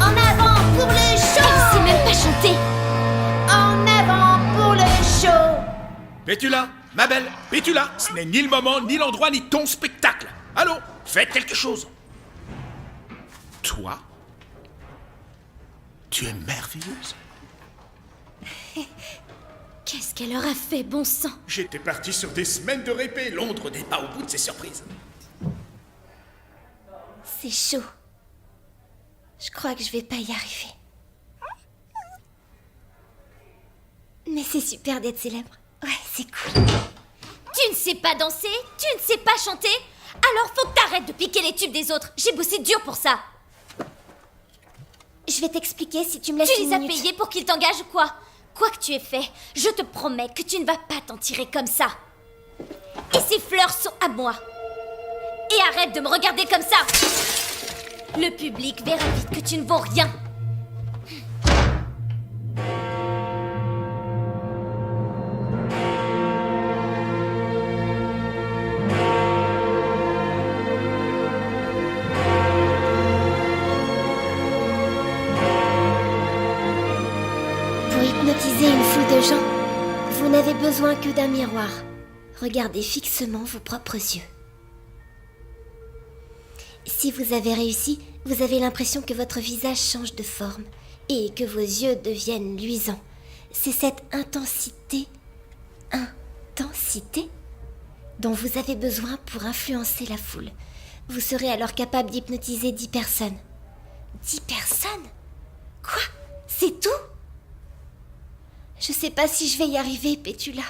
en avant pour le show. Elle sait même pas chanter. En avant pour le show. Pétula, ma belle, Pétula, ce n'est ni le moment, ni l'endroit, ni ton spectacle. Allons, faites quelque chose. Toi, tu es merveilleuse. Qu'est-ce qu'elle aura fait, bon sang? J'étais parti sur des semaines de répé, Londres n'est pas au bout de ses surprises. C'est chaud. Je crois que je vais pas y arriver. Mais c'est super d'être célèbre. Ouais, c'est cool. Tu ne sais pas danser? Tu ne sais pas chanter? Alors faut que t'arrêtes de piquer les tubes des autres. J'ai bossé dur pour ça. Je vais t'expliquer si tu me laisses Tu une les as minute. payés pour qu'ils t'engagent ou quoi? Quoi que tu aies fait, je te promets que tu ne vas pas t'en tirer comme ça. Et ces fleurs sont à moi. Et arrête de me regarder comme ça. Le public verra vite que tu ne vaux rien. Pour hypnotiser une foule de gens, vous n'avez besoin que d'un miroir. Regardez fixement vos propres yeux. Si vous avez réussi, vous avez l'impression que votre visage change de forme et que vos yeux deviennent luisants. C'est cette intensité dont vous avez besoin pour influencer la foule. Vous serez alors capable d'hypnotiser 10 personnes. 10 personnes? Quoi? C'est tout? Je sais pas si je vais y arriver, Pétula.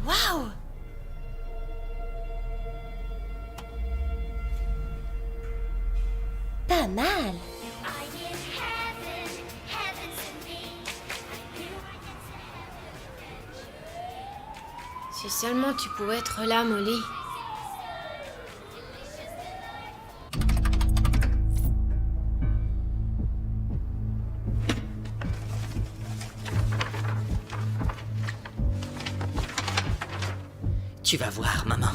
Waouh! Pas mal. Si seulement tu pouvais être là, Molly. Tu vas voir, maman.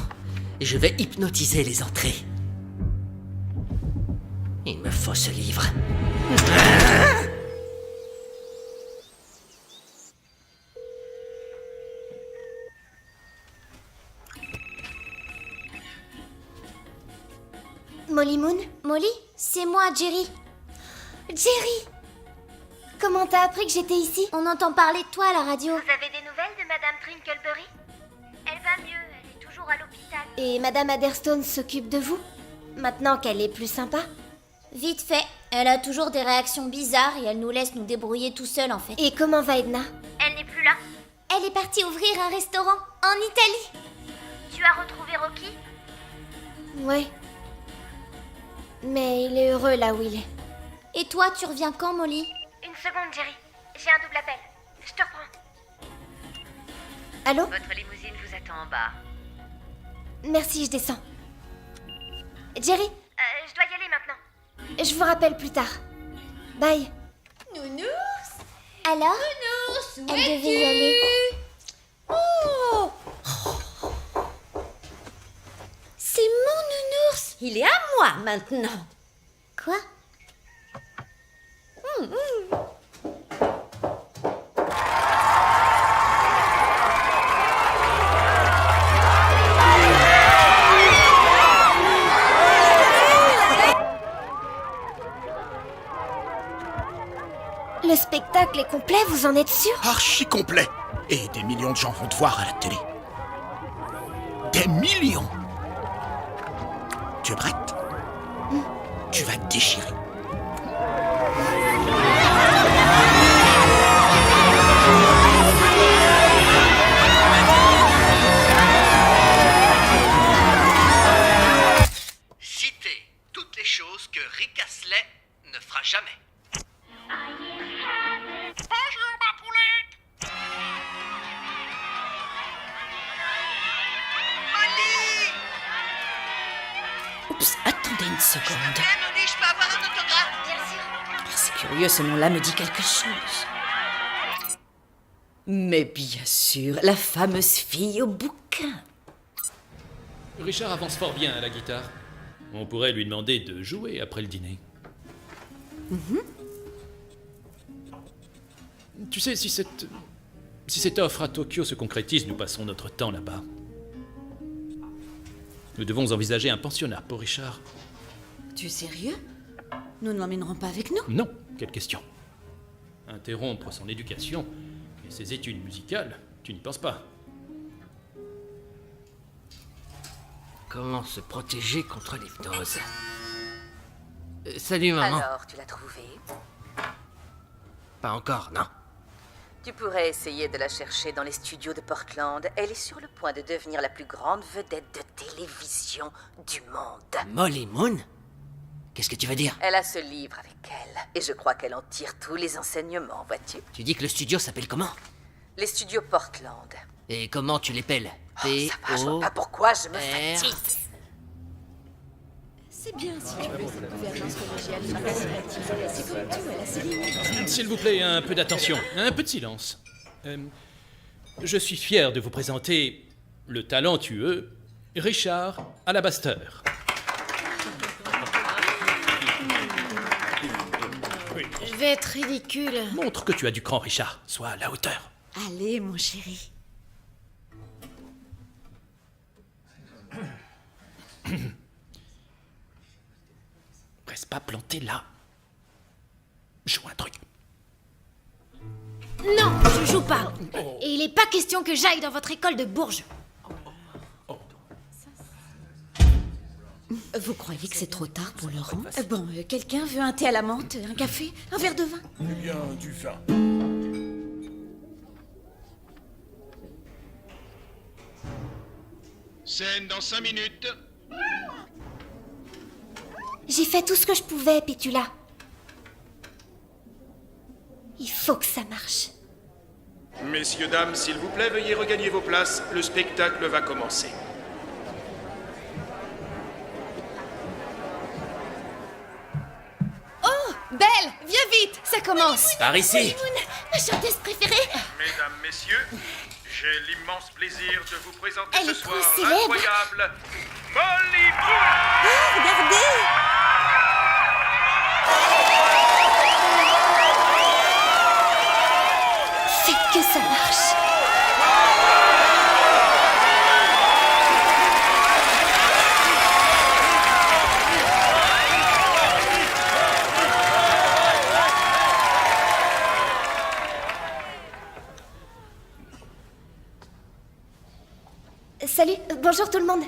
Je vais hypnotiser les entrées. Il me faut ce livre. Molly Moon? Molly, c'est moi, Jerry. Jerry! Comment t'as appris que j'étais ici? On entend parler de toi à la radio. Vous avez des nouvelles de Madame Trinkleberry? Elle va mieux, elle est toujours à l'hôpital. Et Madame Adderstone s'occupe de vous? Maintenant qu'elle est plus sympa? Vite fait, elle a toujours des réactions bizarres et elle nous laisse nous débrouiller tout seul en fait. Et comment va Edna? Elle n'est plus là. Elle est partie ouvrir un restaurant en Italie. Tu as retrouvé Rocky? Ouais. Mais il est heureux là où il est. Et toi, tu reviens quand, Molly? Une seconde, Jerry. J'ai un double appel. Je te reprends. Allô? Votre limousine vous attend en bas. Merci, je descends. Jerry, Je dois y aller maintenant. je vous rappelle plus tard. Bye. Nounours? Alors? Nounours, où Elle es-tu? devait y aller. Oh! C'est mon nounours! Il est à moi maintenant. Quoi? Le spectacle est complet, vous en êtes sûr? Archi complet. Et des millions de gens vont te voir à la télé. Des millions. Tu es prête? Tu vas te déchirer. Citez toutes les choses que Rick Astley ne fera jamais. Bonjour, ma poulette! Molly! Oups, attendez une seconde. Molly, je peux avoir un autographe? Bien sûr. C'est curieux, ce nom-là me dit quelque chose. Mais bien sûr, la fameuse fille au bouquin. Richard avance fort bien à la guitare. On pourrait lui demander de jouer après le dîner. Tu sais, si cette offre à Tokyo se concrétise, nous passons notre temps là-bas. Nous devons envisager un pensionnat pour Richard. Tu es sérieux? Nous ne l'emmènerons pas avec nous? Non, quelle question. Interrompre son éducation et ses études musicales, tu n'y penses pas. Comment se protéger contre l'hypnose? Salut, maman. Alors, tu l'as trouvé? Pas encore, non. Tu pourrais essayer de la chercher dans les studios de Portland. Elle est sur le point de devenir la plus grande vedette de télévision du monde. Molly Moon? Qu'est-ce que tu veux dire? Elle a ce livre avec elle, et je crois qu'elle en tire tous les enseignements, vois-tu? Tu dis que le studio s'appelle comment? Les studios Portland. Et comment tu l'appelles? Ça va, je vois pas pourquoi je me fatigue. C'est bien si tu veux cette gouvernance collégiale et participative. C'est comme tout, elle a ses limites. S'il vous plaît, un peu d'attention, un peu de silence. Je suis fier de vous présenter le talentueux Richard Alabaster. Je vais être ridicule. Montre que tu as du cran, Richard. Sois à la hauteur. Allez, mon chéri. pas planter là. Joue un truc. Non, je joue pas. Et il est pas question que j'aille dans votre école de Bourges. Vous croyez que c'est trop tard pour le rendre? Bon, quelqu'un veut un thé à la menthe, un café, un verre de vin? Eh bien, du vin. Scène dans 5 minutes. J'ai fait tout ce que je pouvais, Pétula. Il faut que ça marche. Messieurs, dames, s'il vous plaît, veuillez regagner vos places. Le spectacle va commencer. Oh, Belle, viens vite, ça commence. Par ici. Ma chanteuse préférée. Mesdames, messieurs, j'ai l'immense plaisir de vous présenter Elle ce est trop soir célèbre. l'incroyable Molly Moon. Regardez! Faites que ça marche. Salut, bonjour tout le monde.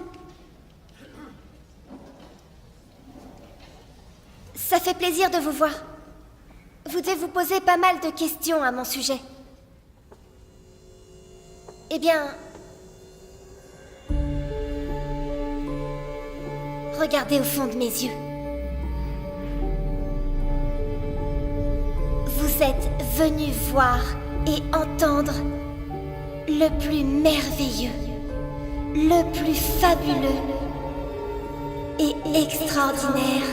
Ça fait plaisir de vous voir. Vous devez vous poser pas mal de questions à mon sujet. Eh bien... Regardez au fond de mes yeux. Vous êtes venus voir et entendre le plus merveilleux, le plus fabuleux et extraordinaire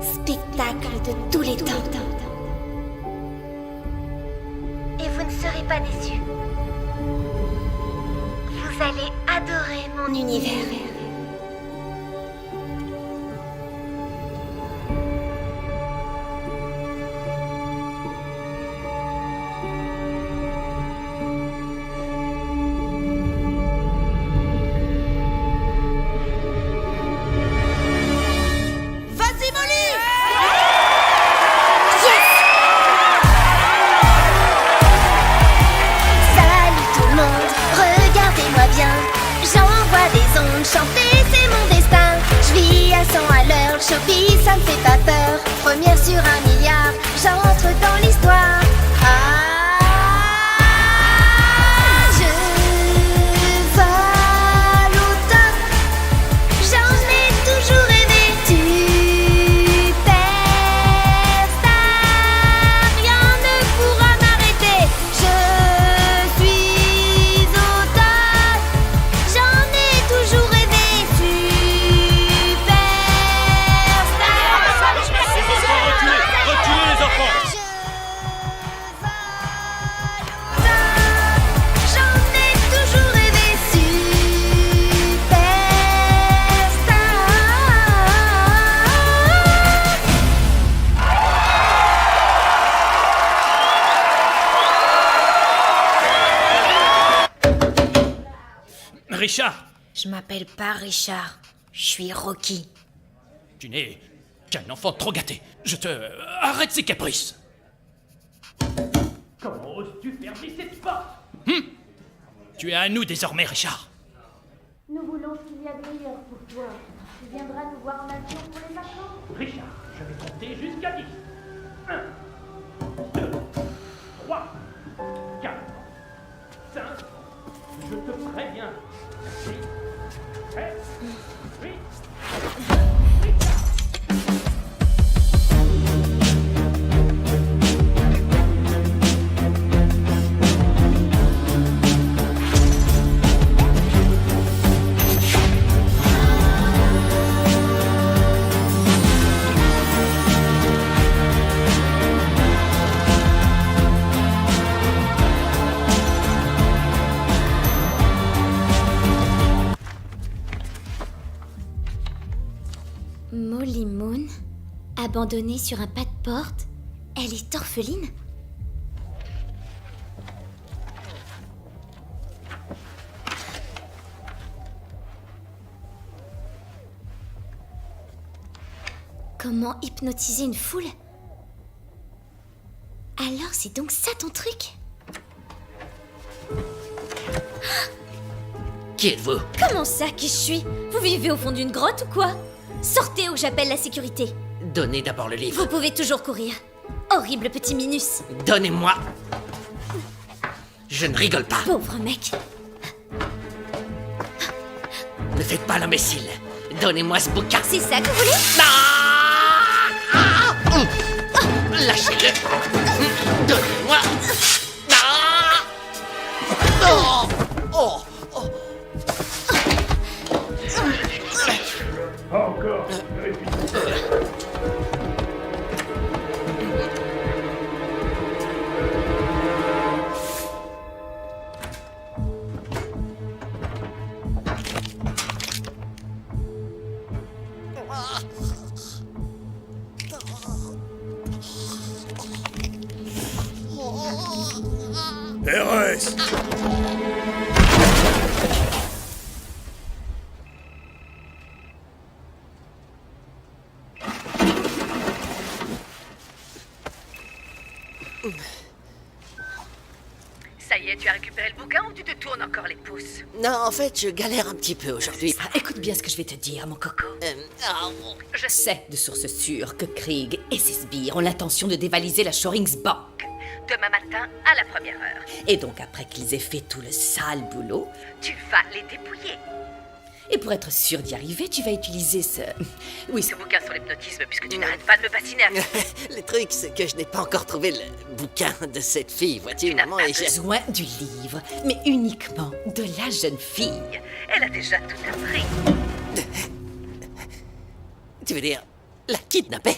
spectacle de tous les temps. Et vous ne serez pas déçus. Vous allez adorer mon univers. Vas-y, Molly! Salut tout le monde, regardez-moi bien. J'envoie des ondes, chanter c'est mon destin. Je vis à 100 à l'heure, le showbiz ça me fait pas peur. Première sur 1 milliard, j'entre dans l'histoire. Je vole au top, j'en ai toujours rêvé. Superstar, rien ne pourra m'arrêter. Je suis au top, j'en ai toujours rêvé. Reculez les enfants. J'en ai toujours rêvé. Richard, Je m'appelle pas Richard, je suis Rocky. tu n'es qu'un enfant trop gâté. Je te... Arrête ces caprices. Comment oses-tu fermer cette porte? Tu es à nous désormais, Richard. Nous voulons ce qu'il y a de meilleur pour toi. Tu viendras nous voir en action pour les vacances. Richard, je vais compter jusqu'à 10. 1, 2, 3, 4, 5. Je te préviens. 6, 7, 8. Molly Moon, abandonnée sur un pas de porte, elle est orpheline? Comment hypnotiser une foule? Alors c'est donc ça ton truc? Qui êtes-vous? Comment ça, qui je suis? Vous vivez au fond d'une grotte ou quoi? Sortez ou j'appelle la sécurité. Donnez d'abord le livre. Vous pouvez toujours courir. Horrible petit Minus. Donnez-moi. Je ne rigole pas. Pauvre mec. Ne faites pas l'imbécile. Donnez-moi ce bouquin. C'est ça que vous voulez? Lâchez-le. Donnez-moi. Oh. Oh. Encore. Pérez! Ça y est, tu as récupéré le bouquin ou tu te tournes encore les pouces? Non, en fait, je galère un petit peu aujourd'hui. Écoute bien ce que je vais te dire, mon coco. Je sais de sources sûres que Krieg et ses sbires ont l'intention de dévaliser la Shorings Bank. Demain matin, à la première heure. Et donc, après qu'ils aient fait tout le sale boulot, Tu vas les dépouiller. et pour être sûr d'y arriver, tu vas utiliser ce... Oui, Ce bouquin sur l'hypnotisme, puisque tu n'arrêtes pas de me bassiner avec. Le truc, c'est que je n'ai pas encore trouvé le bouquin de cette fille, vois-tu, maman, et j'ai... besoin du livre, mais uniquement de la jeune fille. Elle a déjà tout appris. Tu veux dire, la kidnapper?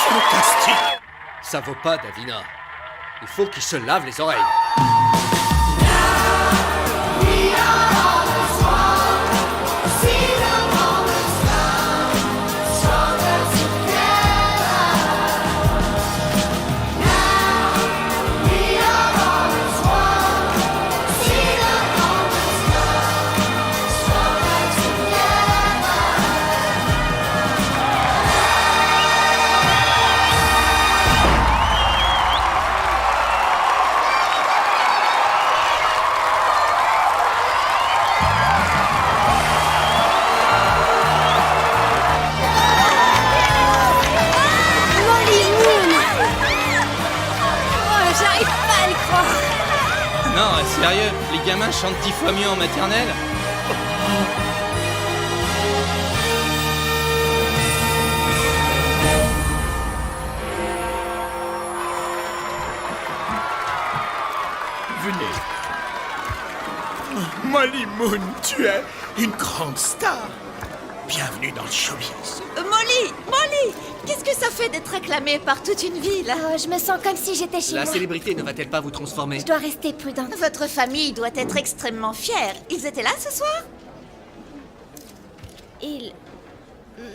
Fantastique! Ça vaut pas, Davina. Il faut qu'il se lave les oreilles. J'arrive pas à le croire. Non, sérieux, les gamins chantent 10 fois mieux en maternelle. Venez. Molly Moon, tu es une grande star. Bienvenue dans le showbiz. Molly, qu'est-ce que ça fait d'être acclamée par toute une ville? Oh, je me sens comme si j'étais chez La moi. célébrité ne va-t-elle pas vous transformer? Je dois rester prudente. Votre famille doit être extrêmement fière. Ils étaient là ce soir? Ils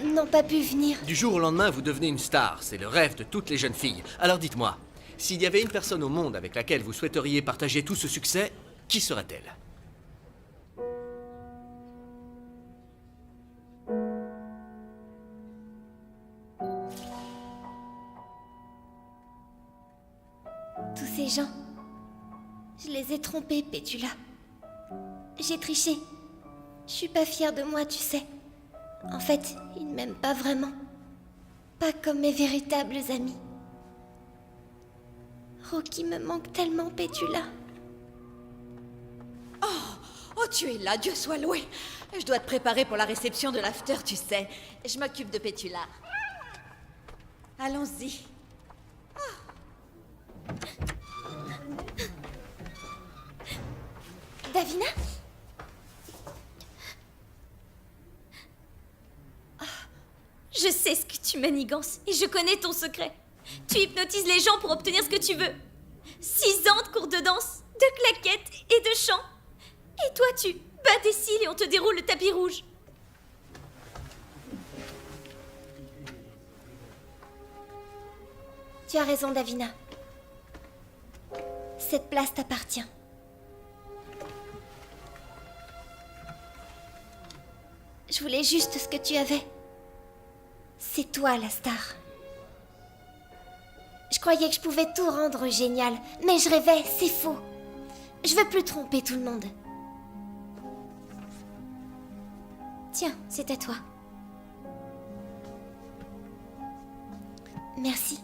n'ont pas pu venir. Du jour au lendemain, vous devenez une star. C'est le rêve de toutes les jeunes filles. Alors dites-moi, s'il y avait une personne au monde avec laquelle vous souhaiteriez partager tout ce succès, qui serait-elle? Tous ces gens. Je les ai trompés, Pétula. J'ai triché. Je suis pas fière de moi, tu sais. En fait, ils ne m'aiment pas vraiment. Pas comme mes véritables amis. Rocky me manque tellement, Pétula. Oh, tu es là, Dieu soit loué. Je dois te préparer pour la réception de l'after, tu sais. Je m'occupe de Pétula. Allons-y. Davina? manigances et je connais ton secret. Tu hypnotises les gens pour obtenir ce que tu veux. 6 ans de cours de danse, de claquettes et de chant. Et toi, tu bats des cils et on te déroule le tapis rouge. Tu as raison, Davina. Cette place t'appartient. Je voulais juste ce que tu avais. C'est toi la star. Je croyais que je pouvais tout rendre génial, mais je rêvais, c'est faux. Je veux plus tromper tout le monde. Tiens, c'est à toi. Merci.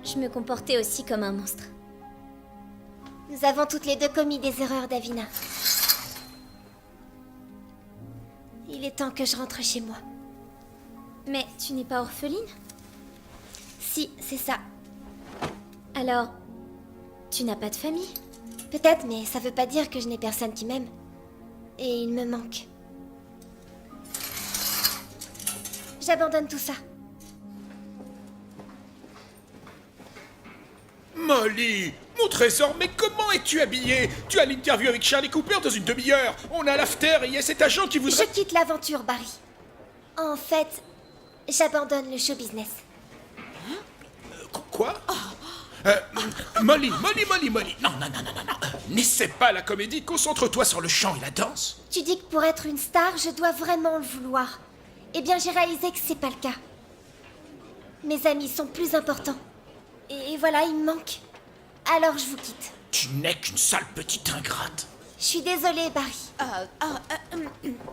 Je me comportais aussi comme un monstre. Nous avons toutes les deux commis des erreurs, Davina. Il est temps que je rentre chez moi. Mais tu n'es pas orpheline? Si, c'est ça. Alors, tu n'as pas de famille? Peut-être, mais ça veut pas dire que je n'ai personne qui m'aime. Et il me manque. J'abandonne tout ça. Molly, mon trésor, mais comment es-tu habillée? Tu as l'interview avec Charlie Cooper dans une demi-heure. On a l'after et il y a cet agent qui voudrait... Je quitte l'aventure, Barry. En fait, j'abandonne le show business. Quoi? Molly. Non. N'essaie pas la comédie, concentre-toi sur le chant et la danse. Tu dis que pour être une star, je dois vraiment le vouloir. Eh bien, j'ai réalisé que c'est pas le cas. Mes amis sont plus importants. Et voilà, ils me manquent. Alors je vous quitte. Tu n'es qu'une sale petite ingrate. Je suis désolée, Barry.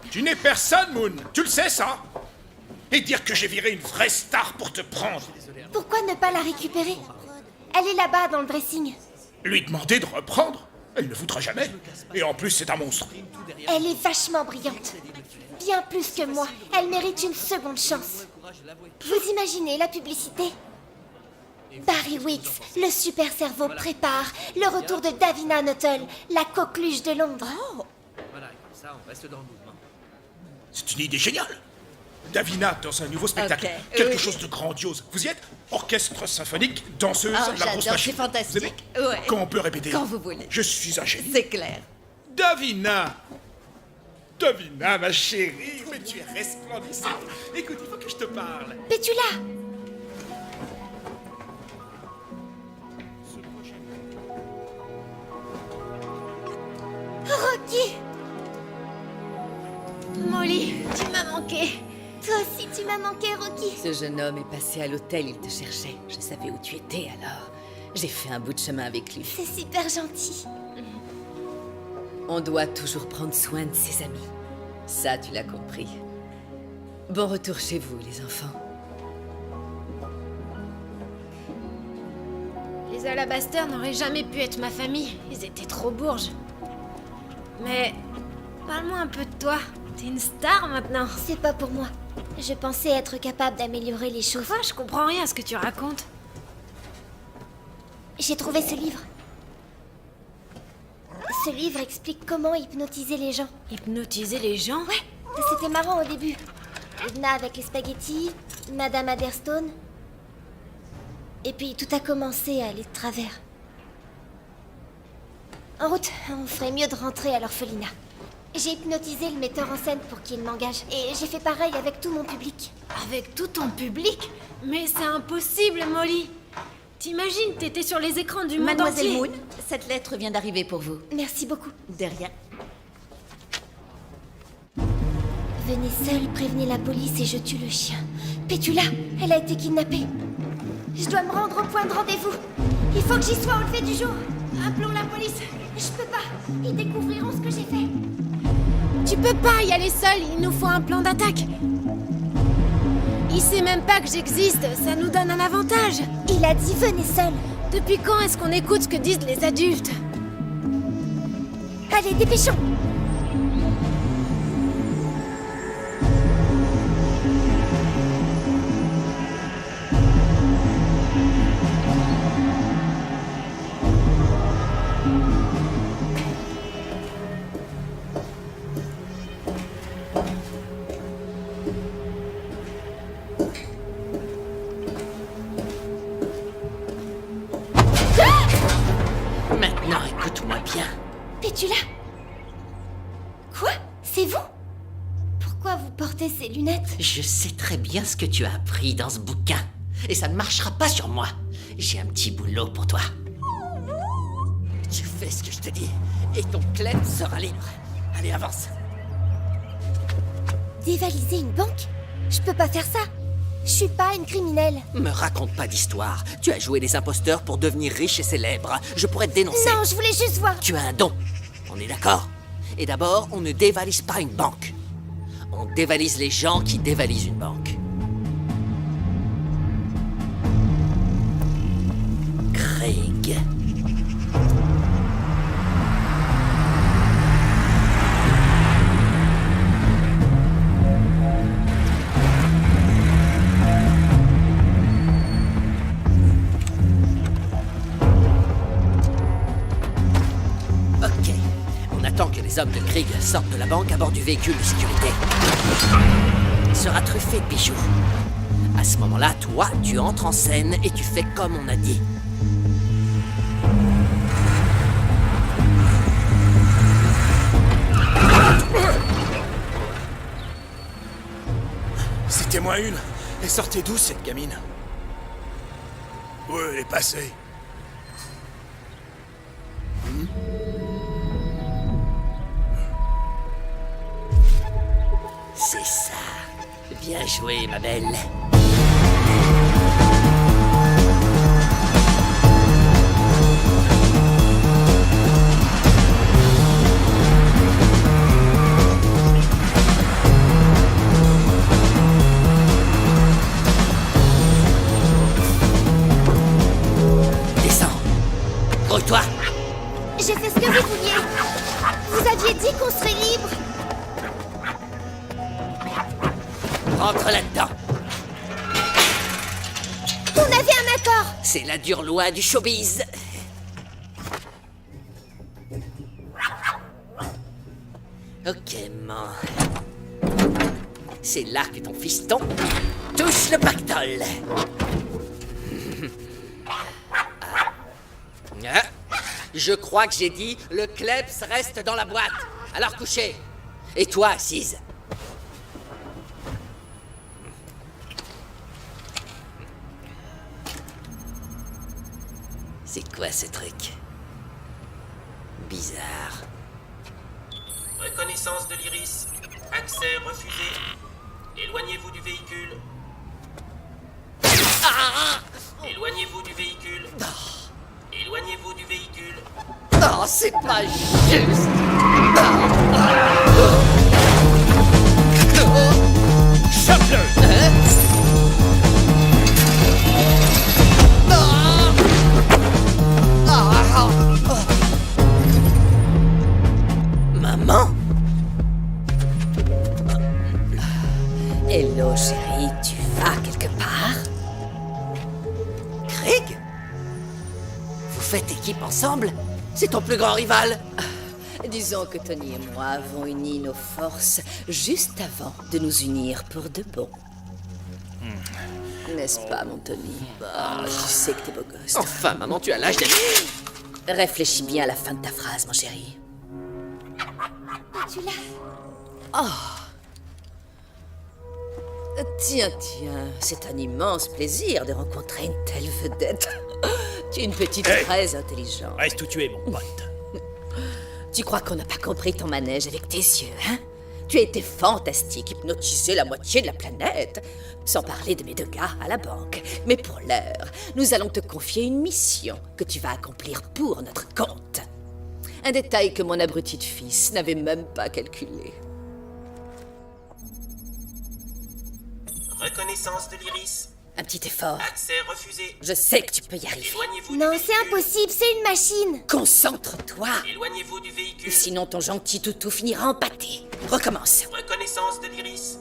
Tu n'es personne, Moon. Tu le sais, ça? Et dire que j'ai viré une vraie star pour te prendre. Pourquoi ne pas la récupérer? Elle est là-bas, dans le dressing. Lui demander de reprendre? Elle ne le voudra jamais. Et en plus, c'est un monstre. Elle est vachement brillante. Bien plus que moi. Elle mérite une seconde chance. Vous imaginez la publicité? Barry Weeks, le super cerveau, prépare le retour de Davina Nuttall, la coqueluche de Londres. Voilà, comme ça, on reste dans le mouvement. C'est une idée géniale. Davina dans un nouveau spectacle. Quelque chose de grandiose. Vous y êtes? Orchestre symphonique, danseuse, la grosse machine. C'est fantastique. Vous aimez? Ouais. Quand on peut répéter? Quand vous voulez. Je suis un génie. C'est clair. Davina, ma chérie, mais tu es resplendissante. Écoute, il faut que je te parle. Pétula! Rocky! Molly, tu m'as manqué. Toi aussi, tu m'as manqué, Rocky. Ce jeune homme est passé à l'hôtel, il te cherchait. Je savais où tu étais, alors j'ai fait un bout de chemin avec lui. C'est super gentil. On doit toujours prendre soin de ses amis. Ça, tu l'as compris. Bon retour chez vous, les enfants. Les Alabaster n'auraient jamais pu être ma famille. Ils étaient trop bourges. Mais parle-moi un peu de toi. T'es une star maintenant. C'est pas pour moi. Je pensais être capable d'améliorer les choses. Quoi? Je comprends rien à ce que tu racontes. J'ai trouvé ce livre. Ce livre explique comment hypnotiser les gens. Hypnotiser les gens? Ouais, c'était marrant au début. Edna avec les spaghettis, Madame Adderstone. Et puis tout a commencé à aller de travers. En route, on ferait mieux de rentrer à l'orphelinat. J'ai hypnotisé le metteur en scène pour qu'il m'engage. Et j'ai fait pareil avec tout mon public. Avec tout ton public? Mais c'est impossible, Molly. T'imagines, t'étais sur les écrans du monde Mademoiselle entier. Moon, cette lettre vient d'arriver pour vous. Merci beaucoup. De rien. Venez seul, prévenez la police et je tue le chien. Pétula, elle a été kidnappée. Je dois me rendre au point de rendez-vous. Il faut que j'y sois au lever du jour. Appelons la police. Je peux pas. Ils découvriront ce que j'ai fait. Tu peux pas y aller seul, il nous faut un plan d'attaque. Il sait même pas que j'existe, ça nous donne un avantage. Il a dit venez seul. Depuis quand est-ce qu'on écoute ce que disent les adultes? Allez, dépêchons. Non, écoute-moi bien. Pétula? Quoi? C'est vous? Pourquoi vous portez ces lunettes? Je sais très bien ce que tu as appris dans ce bouquin. Et ça ne marchera pas sur moi. J'ai un petit boulot pour toi. Tu fais ce que je te dis, et ton clem sera libre. Allez, avance. Dévaliser une banque? Je peux pas faire ça. Je suis pas une criminelle. Me raconte pas d'histoire. Tu as joué les imposteurs pour devenir riche et célèbre. Je pourrais te dénoncer. Non, je voulais juste voir. Tu as un don. On est d'accord? Et d'abord, on ne dévalise pas une banque. On dévalise les gens qui dévalisent une banque. Craig. Ok. On attend que les hommes de Krieg sortent de la banque à bord du véhicule de sécurité. Il sera truffé de bijoux. À ce moment-là, toi, tu entres en scène et tu fais comme on a dit. Citez-moi une. Elle sortait d'où, cette gamine? Où elle est passée? C'est ça. Bien joué, ma belle. Descends. Grouille-toi. J'ai fait ce que vous vouliez. Vous aviez dit qu'on serait libre. Rentre là-dedans. On avait un accord. C'est la dure loi du showbiz. Ok, man. C'est là que ton fiston touche le pactole. Ah. Je crois que j'ai dit le kleps reste dans la boîte. Alors couchez. Et toi, assise. C'est quoi ce truc? Bizarre. Reconnaissance de l'iris. Accès refusé. Éloignez-vous du véhicule. Éloignez-vous du véhicule. Éloignez-vous du véhicule. Non, c'est pas juste. Chope-le! Maman? Hello, chérie, tu vas quelque part? Craig? Vous faites équipe ensemble? C'est ton plus grand rival? Disons que Tony et moi avons uni nos forces juste avant de nous unir pour de bon. N'est-ce pas, mon Tony? Je sais que t'es beau gosse. Enfin, maman, tu as l'âge d'être... Réfléchis bien à la fin de ta phrase, mon chéri. Tu l'as. Tiens, c'est un immense plaisir de rencontrer une telle vedette. Tu es une petite très intelligente. Reste où tu es, mon pote. Tu crois qu'on n'a pas compris ton manège avec tes yeux, hein? Tu as été fantastique, hypnotisé la moitié de la planète. Sans parler de mes 2 gars à la banque. Mais pour l'heure, nous allons te confier une mission que tu vas accomplir pour notre compte. Un détail que mon abruti de fils n'avait même pas calculé. Reconnaissance de l'iris. Un petit effort. Accès refusé. Je sais que tu peux y arriver. Éloignez-vous Non, du c'est véhicule. impossible, c'est une machine. Concentre-toi. Éloignez-vous du Ou véhicule. sinon ton gentil toutou finira en pâté. Recommence. Reconnaissance de l'iris.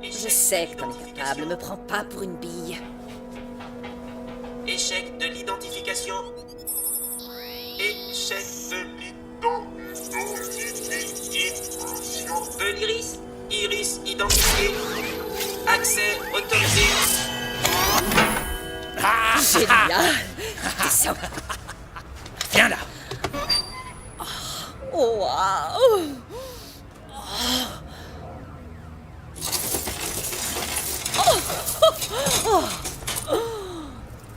Je sais que t'en es capable, me prends pas pour une bille. Échec de l'identification. Échec de l'identification. De l'iris. Iris identifié. Accès autorisé. Génial. Descends. Viens là. Oh, waouh.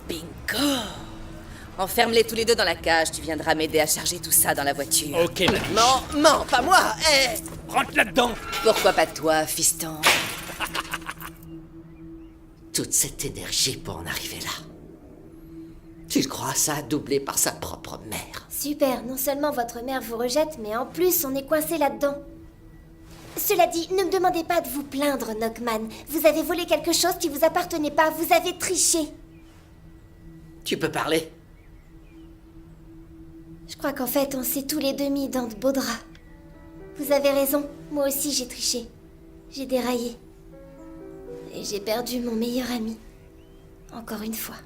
Bingo. Enferme-les tous les deux dans la cage. Tu viendras m'aider à charger tout ça dans la voiture. Ok, ma biche. Non, pas moi. Rentre là-dedans. Pourquoi pas toi, fiston? Toute cette énergie pour en arriver là. Tu crois ça a doublé par sa propre mère? Super, non seulement votre mère vous rejette, mais en plus on est coincé là-dedans. Cela dit, ne me demandez pas de vous plaindre, Knockman. Vous avez volé quelque chose qui vous appartenait pas, vous avez triché. Tu peux parler? Je crois qu'en fait, on s'est tous les deux mis dans de beaux draps. Vous avez raison, moi aussi j'ai triché. J'ai déraillé. Et j'ai perdu mon meilleur ami. Encore une fois.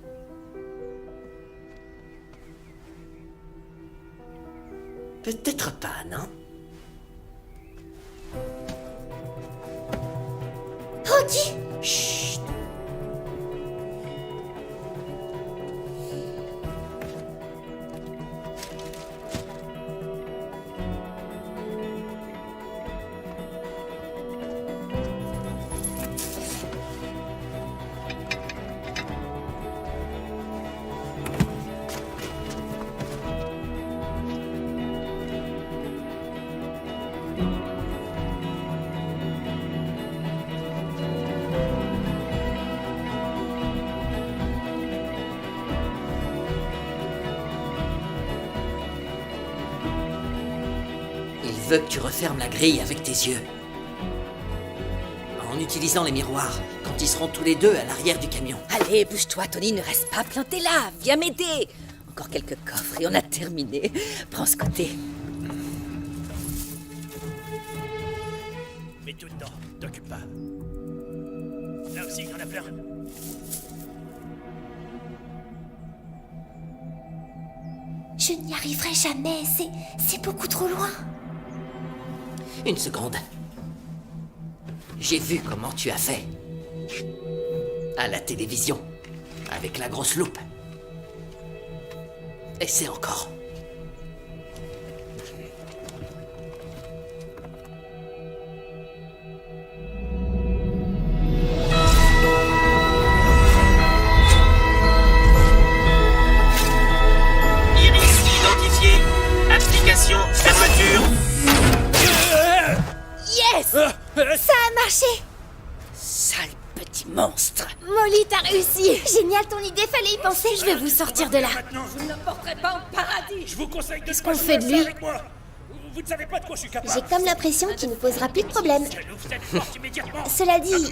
Peut-être pas, non? Rocky! Chut! Il veut que tu refermes la grille avec tes yeux. En utilisant les miroirs, quand ils seront tous les deux à l'arrière du camion. Allez, bouge-toi, Tony, ne reste pas planté là. Viens m'aider. Encore quelques coffres et on a terminé. Prends ce côté. Mets tout dedans, t'occupe pas. Là aussi, il y en a plein. Je n'y arriverai jamais, c'est beaucoup trop loin. Une seconde. J'ai vu comment tu as fait. À la télévision. Avec la grosse loupe. Essaie encore. Iris identifié. Application fermeture. Yes! Ça a marché! Sale petit monstre. Molly, t'as réussi! Génial ton idée, fallait y penser, je vais vous sortir de là. Vous ne porterez pas en paradis. Je vous conseille de Qu'est-ce qu'on fait de lui? avec moi. Vous ne savez pas de quoi je suis capable. J'ai comme l'impression qu'il ne posera plus de problème. Vous êtes morte immédiatement. Cela dit,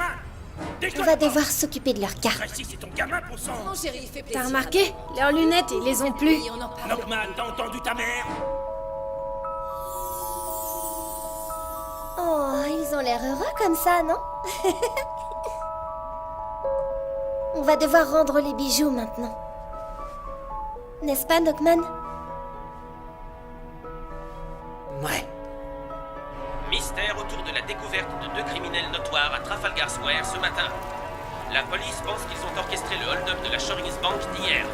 Déconne on va pas. devoir s'occuper de leur cas. Tracy, c'est ton gamin pour sang. Non, chérie, fais plaisir. T'as remarqué? Leurs lunettes, ils les ont plus. Oui, on en parle. Knockman, t'as entendu ta mère? Oh, ils ont l'air heureux comme ça, non? On va devoir rendre les bijoux maintenant. N'est-ce pas, Knockman? Ouais. Mystère autour de la découverte de 2 criminels notoires à Trafalgar Square ce matin. La police pense qu'ils ont orchestré le hold-up de la Shorings Bank d'hier.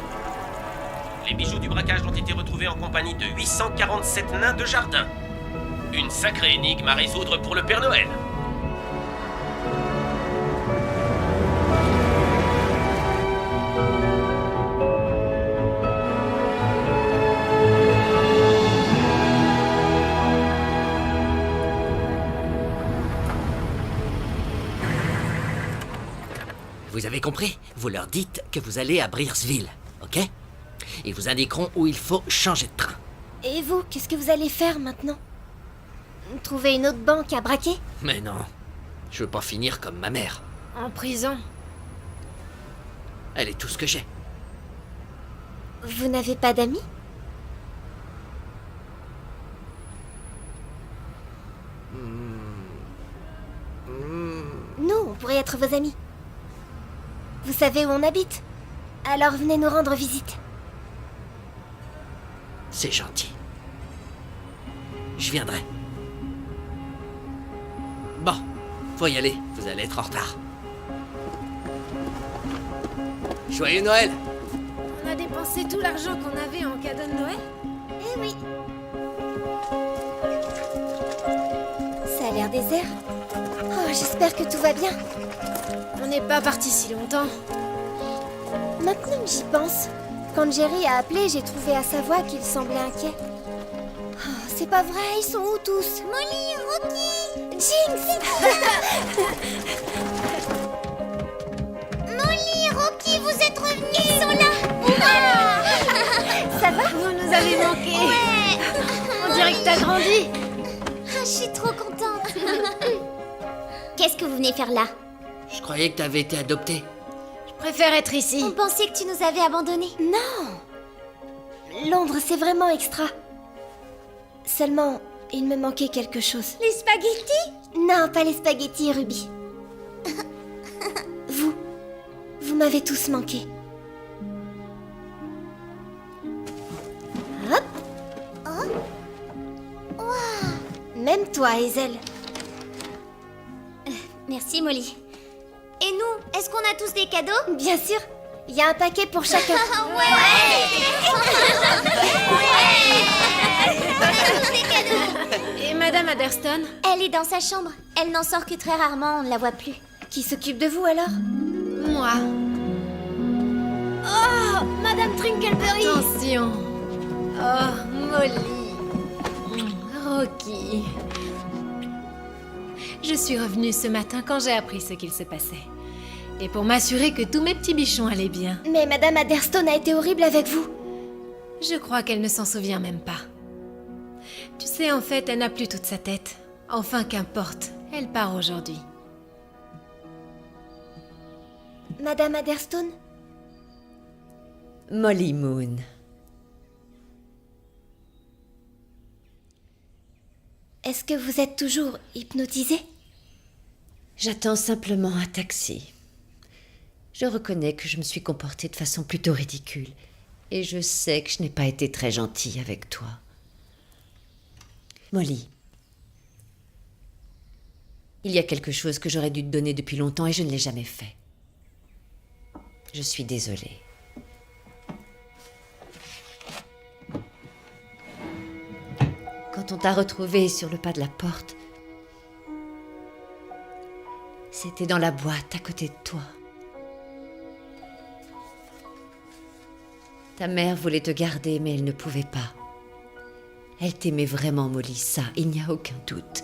Les bijoux du braquage ont été retrouvés en compagnie de 847 nains de jardin. Une sacrée énigme à résoudre pour le Père Noël. Vous avez compris? Vous leur dites que vous allez à Breersville, ok? Ils vous indiqueront où il faut changer de train. Et vous, qu'est-ce que vous allez faire maintenant? Trouver une autre banque à braquer? Mais non, je veux pas finir comme ma mère. En prison. Elle est tout ce que j'ai. Vous n'avez pas d'amis? Nous, on pourrait être vos amis. Vous savez où on habite? Alors venez nous rendre visite. C'est gentil. Je viendrai. Bon, faut y aller. Vous allez être en retard. Joyeux Noël! On a dépensé tout l'argent qu'on avait en cadeau de Noël? oui. Ça a l'air désert. Oh, j'espère que tout va bien. On n'est pas parti si longtemps. Maintenant que j'y pense, quand Jerry a appelé, j'ai trouvé à sa voix qu'il semblait inquiet. Oh, c'est pas vrai, ils sont où tous? Molly, Rocky, Jinx! Molly, Rocky, vous êtes revenus. Ils sont là. Ça va? Vous nous avez manqué. Ouais. On dirait que t'as grandi. Ah, je suis trop contente. Qu'est-ce que vous venez faire là? Je croyais que t'avais été adopté. Je préfère être ici. On pensait que tu nous avais abandonnés. Non! Londres, c'est vraiment extra. Seulement, il me manquait quelque chose. Les spaghettis? Non, pas les spaghettis, Ruby. Vous m'avez tous manqué. Hop! Oh. Waouh. Même toi, Hazel. Merci, Molly. Et nous, est-ce qu'on a tous des cadeaux? Bien sûr, il y a un paquet pour chacun. Et Madame Adderston? Elle est dans sa chambre. Elle n'en sort que très rarement, on ne la voit plus. Qui s'occupe de vous alors? Moi. Oh, Madame Trinkleberry! Attention. Oh, Molly. Rocky. Je suis revenue ce matin quand j'ai appris ce qu'il se passait. Et pour m'assurer que tous mes petits bichons allaient bien. Mais Madame Adderston a été horrible avec vous. Je crois qu'elle ne s'en souvient même pas. Tu sais, en fait, elle n'a plus toute sa tête. Enfin, qu'importe. Elle part aujourd'hui. Madame Adderston? Molly Moon. Est-ce que vous êtes toujours hypnotisée? J'attends simplement un taxi. Je reconnais que je me suis comportée de façon plutôt ridicule. Et je sais que je n'ai pas été très gentille avec toi. Molly. Il y a quelque chose que j'aurais dû te donner depuis longtemps et je ne l'ai jamais fait. Je suis désolée. Quand on t'a retrouvée sur le pas de la porte, c'était dans la boîte à côté de toi. Ta mère voulait te garder, mais elle ne pouvait pas. Elle t'aimait vraiment, Molly, ça, il n'y a aucun doute.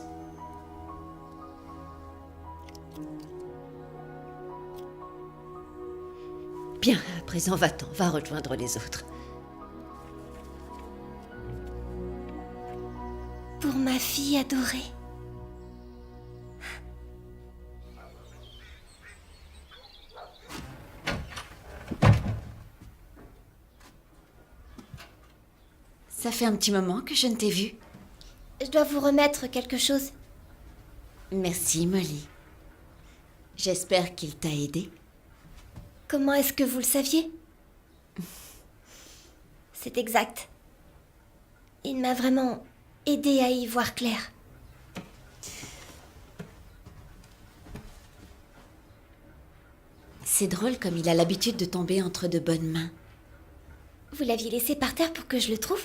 Bien, à présent, va-t'en, va rejoindre les autres. Pour ma fille adorée. Ça fait un petit moment que je ne t'ai vue. Je dois vous remettre quelque chose. Merci, Molly. J'espère qu'il t'a aidé. Comment est-ce que vous le saviez? C'est exact. Il m'a vraiment aidé à y voir clair. C'est drôle comme il a l'habitude de tomber entre de bonnes mains. Vous l'aviez laissé par terre pour que je le trouve?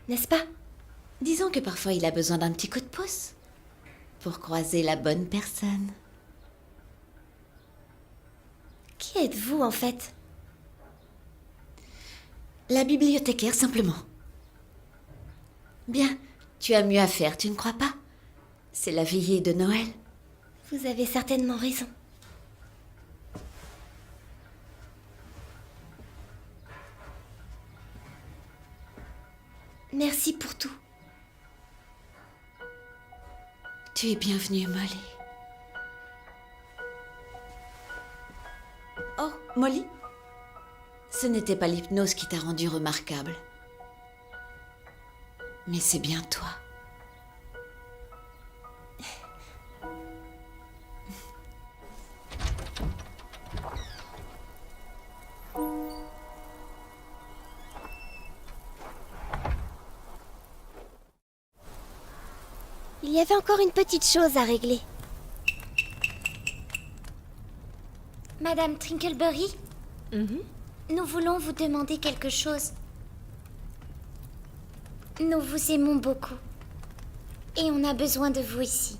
N'est-ce pas? Disons que parfois il a besoin d'un petit coup de pouce pour croiser la bonne personne. Qui êtes-vous en fait? La bibliothécaire, simplement. Bien, tu as mieux à faire, tu ne crois pas? C'est la veillée de Noël. Vous avez certainement raison. Merci pour tout. Tu es bienvenue, Molly. Oh, Molly? Ce n'était pas l'hypnose qui t'a rendue remarquable. Mais c'est bien toi. Il y avait encore une petite chose à régler. Madame Trinkleberry, nous voulons vous demander quelque chose. Nous vous aimons beaucoup. Et on a besoin de vous ici.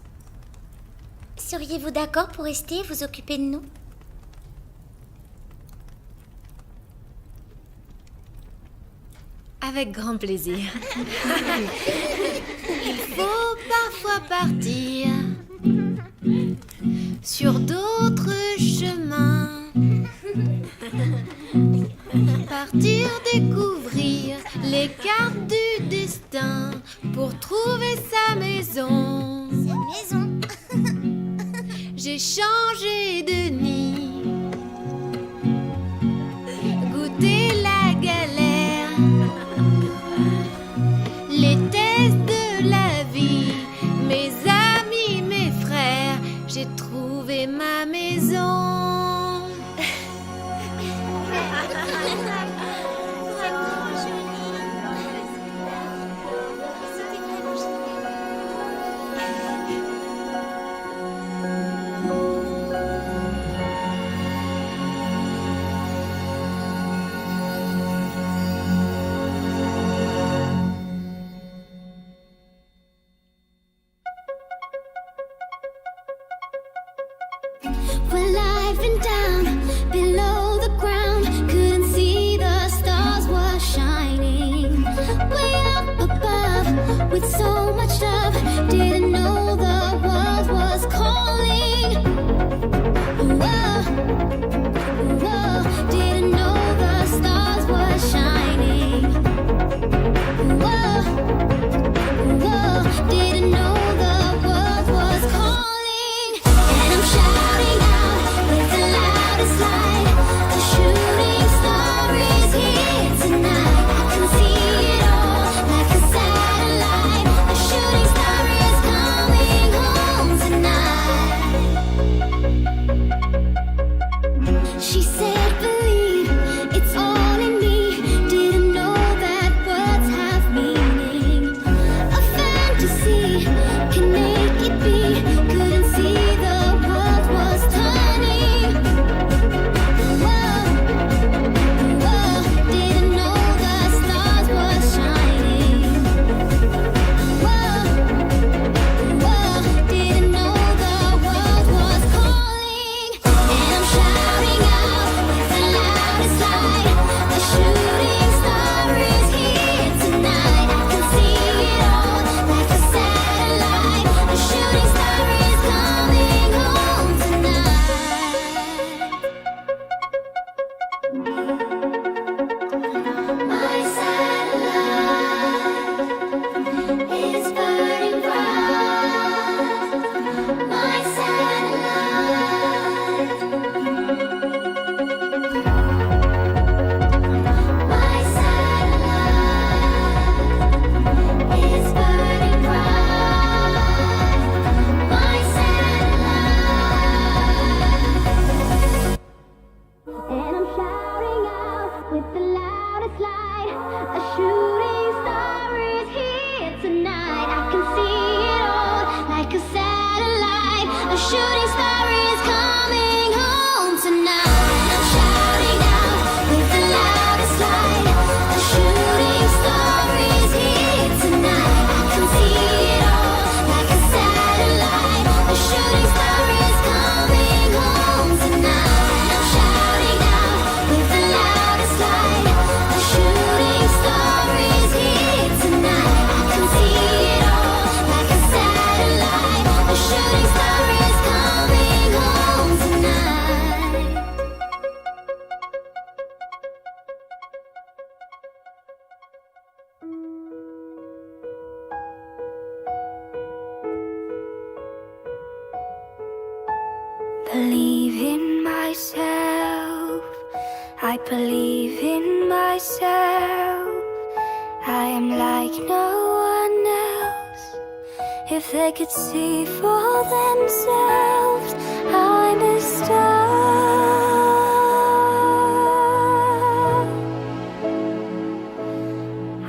Seriez-vous d'accord pour rester et vous occuper de nous? Avec grand plaisir. Il faut parfois partir sur d'autres chemins. Partir découvrir les cartes du destin pour trouver sa maison. Sa maison. J'ai changé de nid, goûté la galère, les tests de la vie, mes amis, mes frères, j'ai trouvé ma maison. We're live and down below the ground. Couldn't see the stars were shining. Way up above with so much love. Didn't know the world was calling. Whoa, whoa. Didn't know the stars were shining. Whoa, whoa. Didn't know the world was calling. And I'm shouting out with the loudest light. The shooting star is here tonight. I can see it all like a satellite. The shooting star is coming home tonight. She said, believe it's all in me. Didn't know that words have meaning. A fantasy can make it be. Couldn't see the world was turning. Whoa, whoa. Didn't know the stars were shining. Whoa, whoa. Didn't know the world was calling. And I'm shouting out with the loudest light. The shooting star is here tonight. I can see it all like a satellite. The shooting star is coming home tonight. My satellite is burning bright. My satellite. My satellite is burning bright. My satellite. And I'm shouting out with the loudest light. A shooting star is here tonight. I can see it all like a satellite. A shooting star is coming home tonight. I'm shouting out with the loudest light. A shooting star is here tonight. I can see it all like a satellite. A shooting star is coming home tonight. I'm shouting out with the loudest light. A shooting star is here tonight. I can see it all like a satellite. A shooting star is coming home tonight. Believe in myself. I believe in myself. I am like no one else. If they could see for themselves, I'm a star.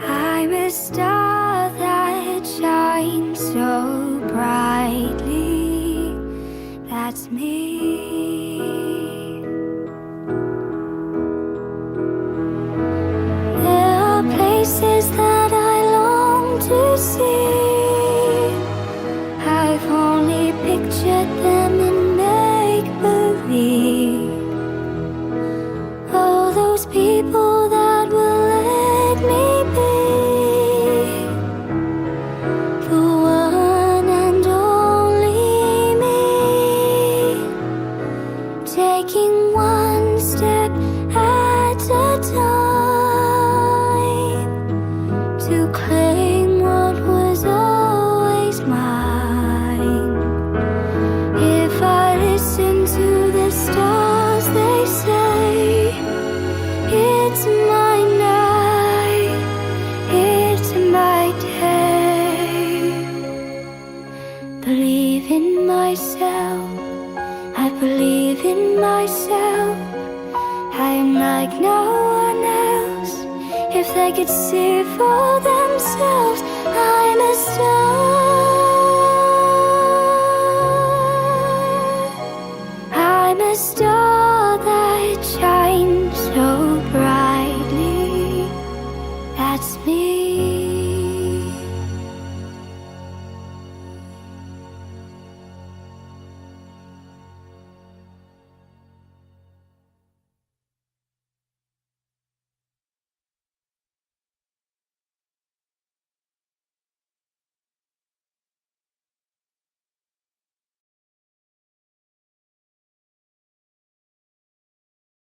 I'm a star that shines so brightly. That's me. There are places that I long people that will let me be the one and only me, taking one step at a time to claim what was always mine. If I listen to the stars, they say it's my night, it's my day. Believe in myself, I believe in myself. I am like no one else. If they could see for themselves, I'm a star.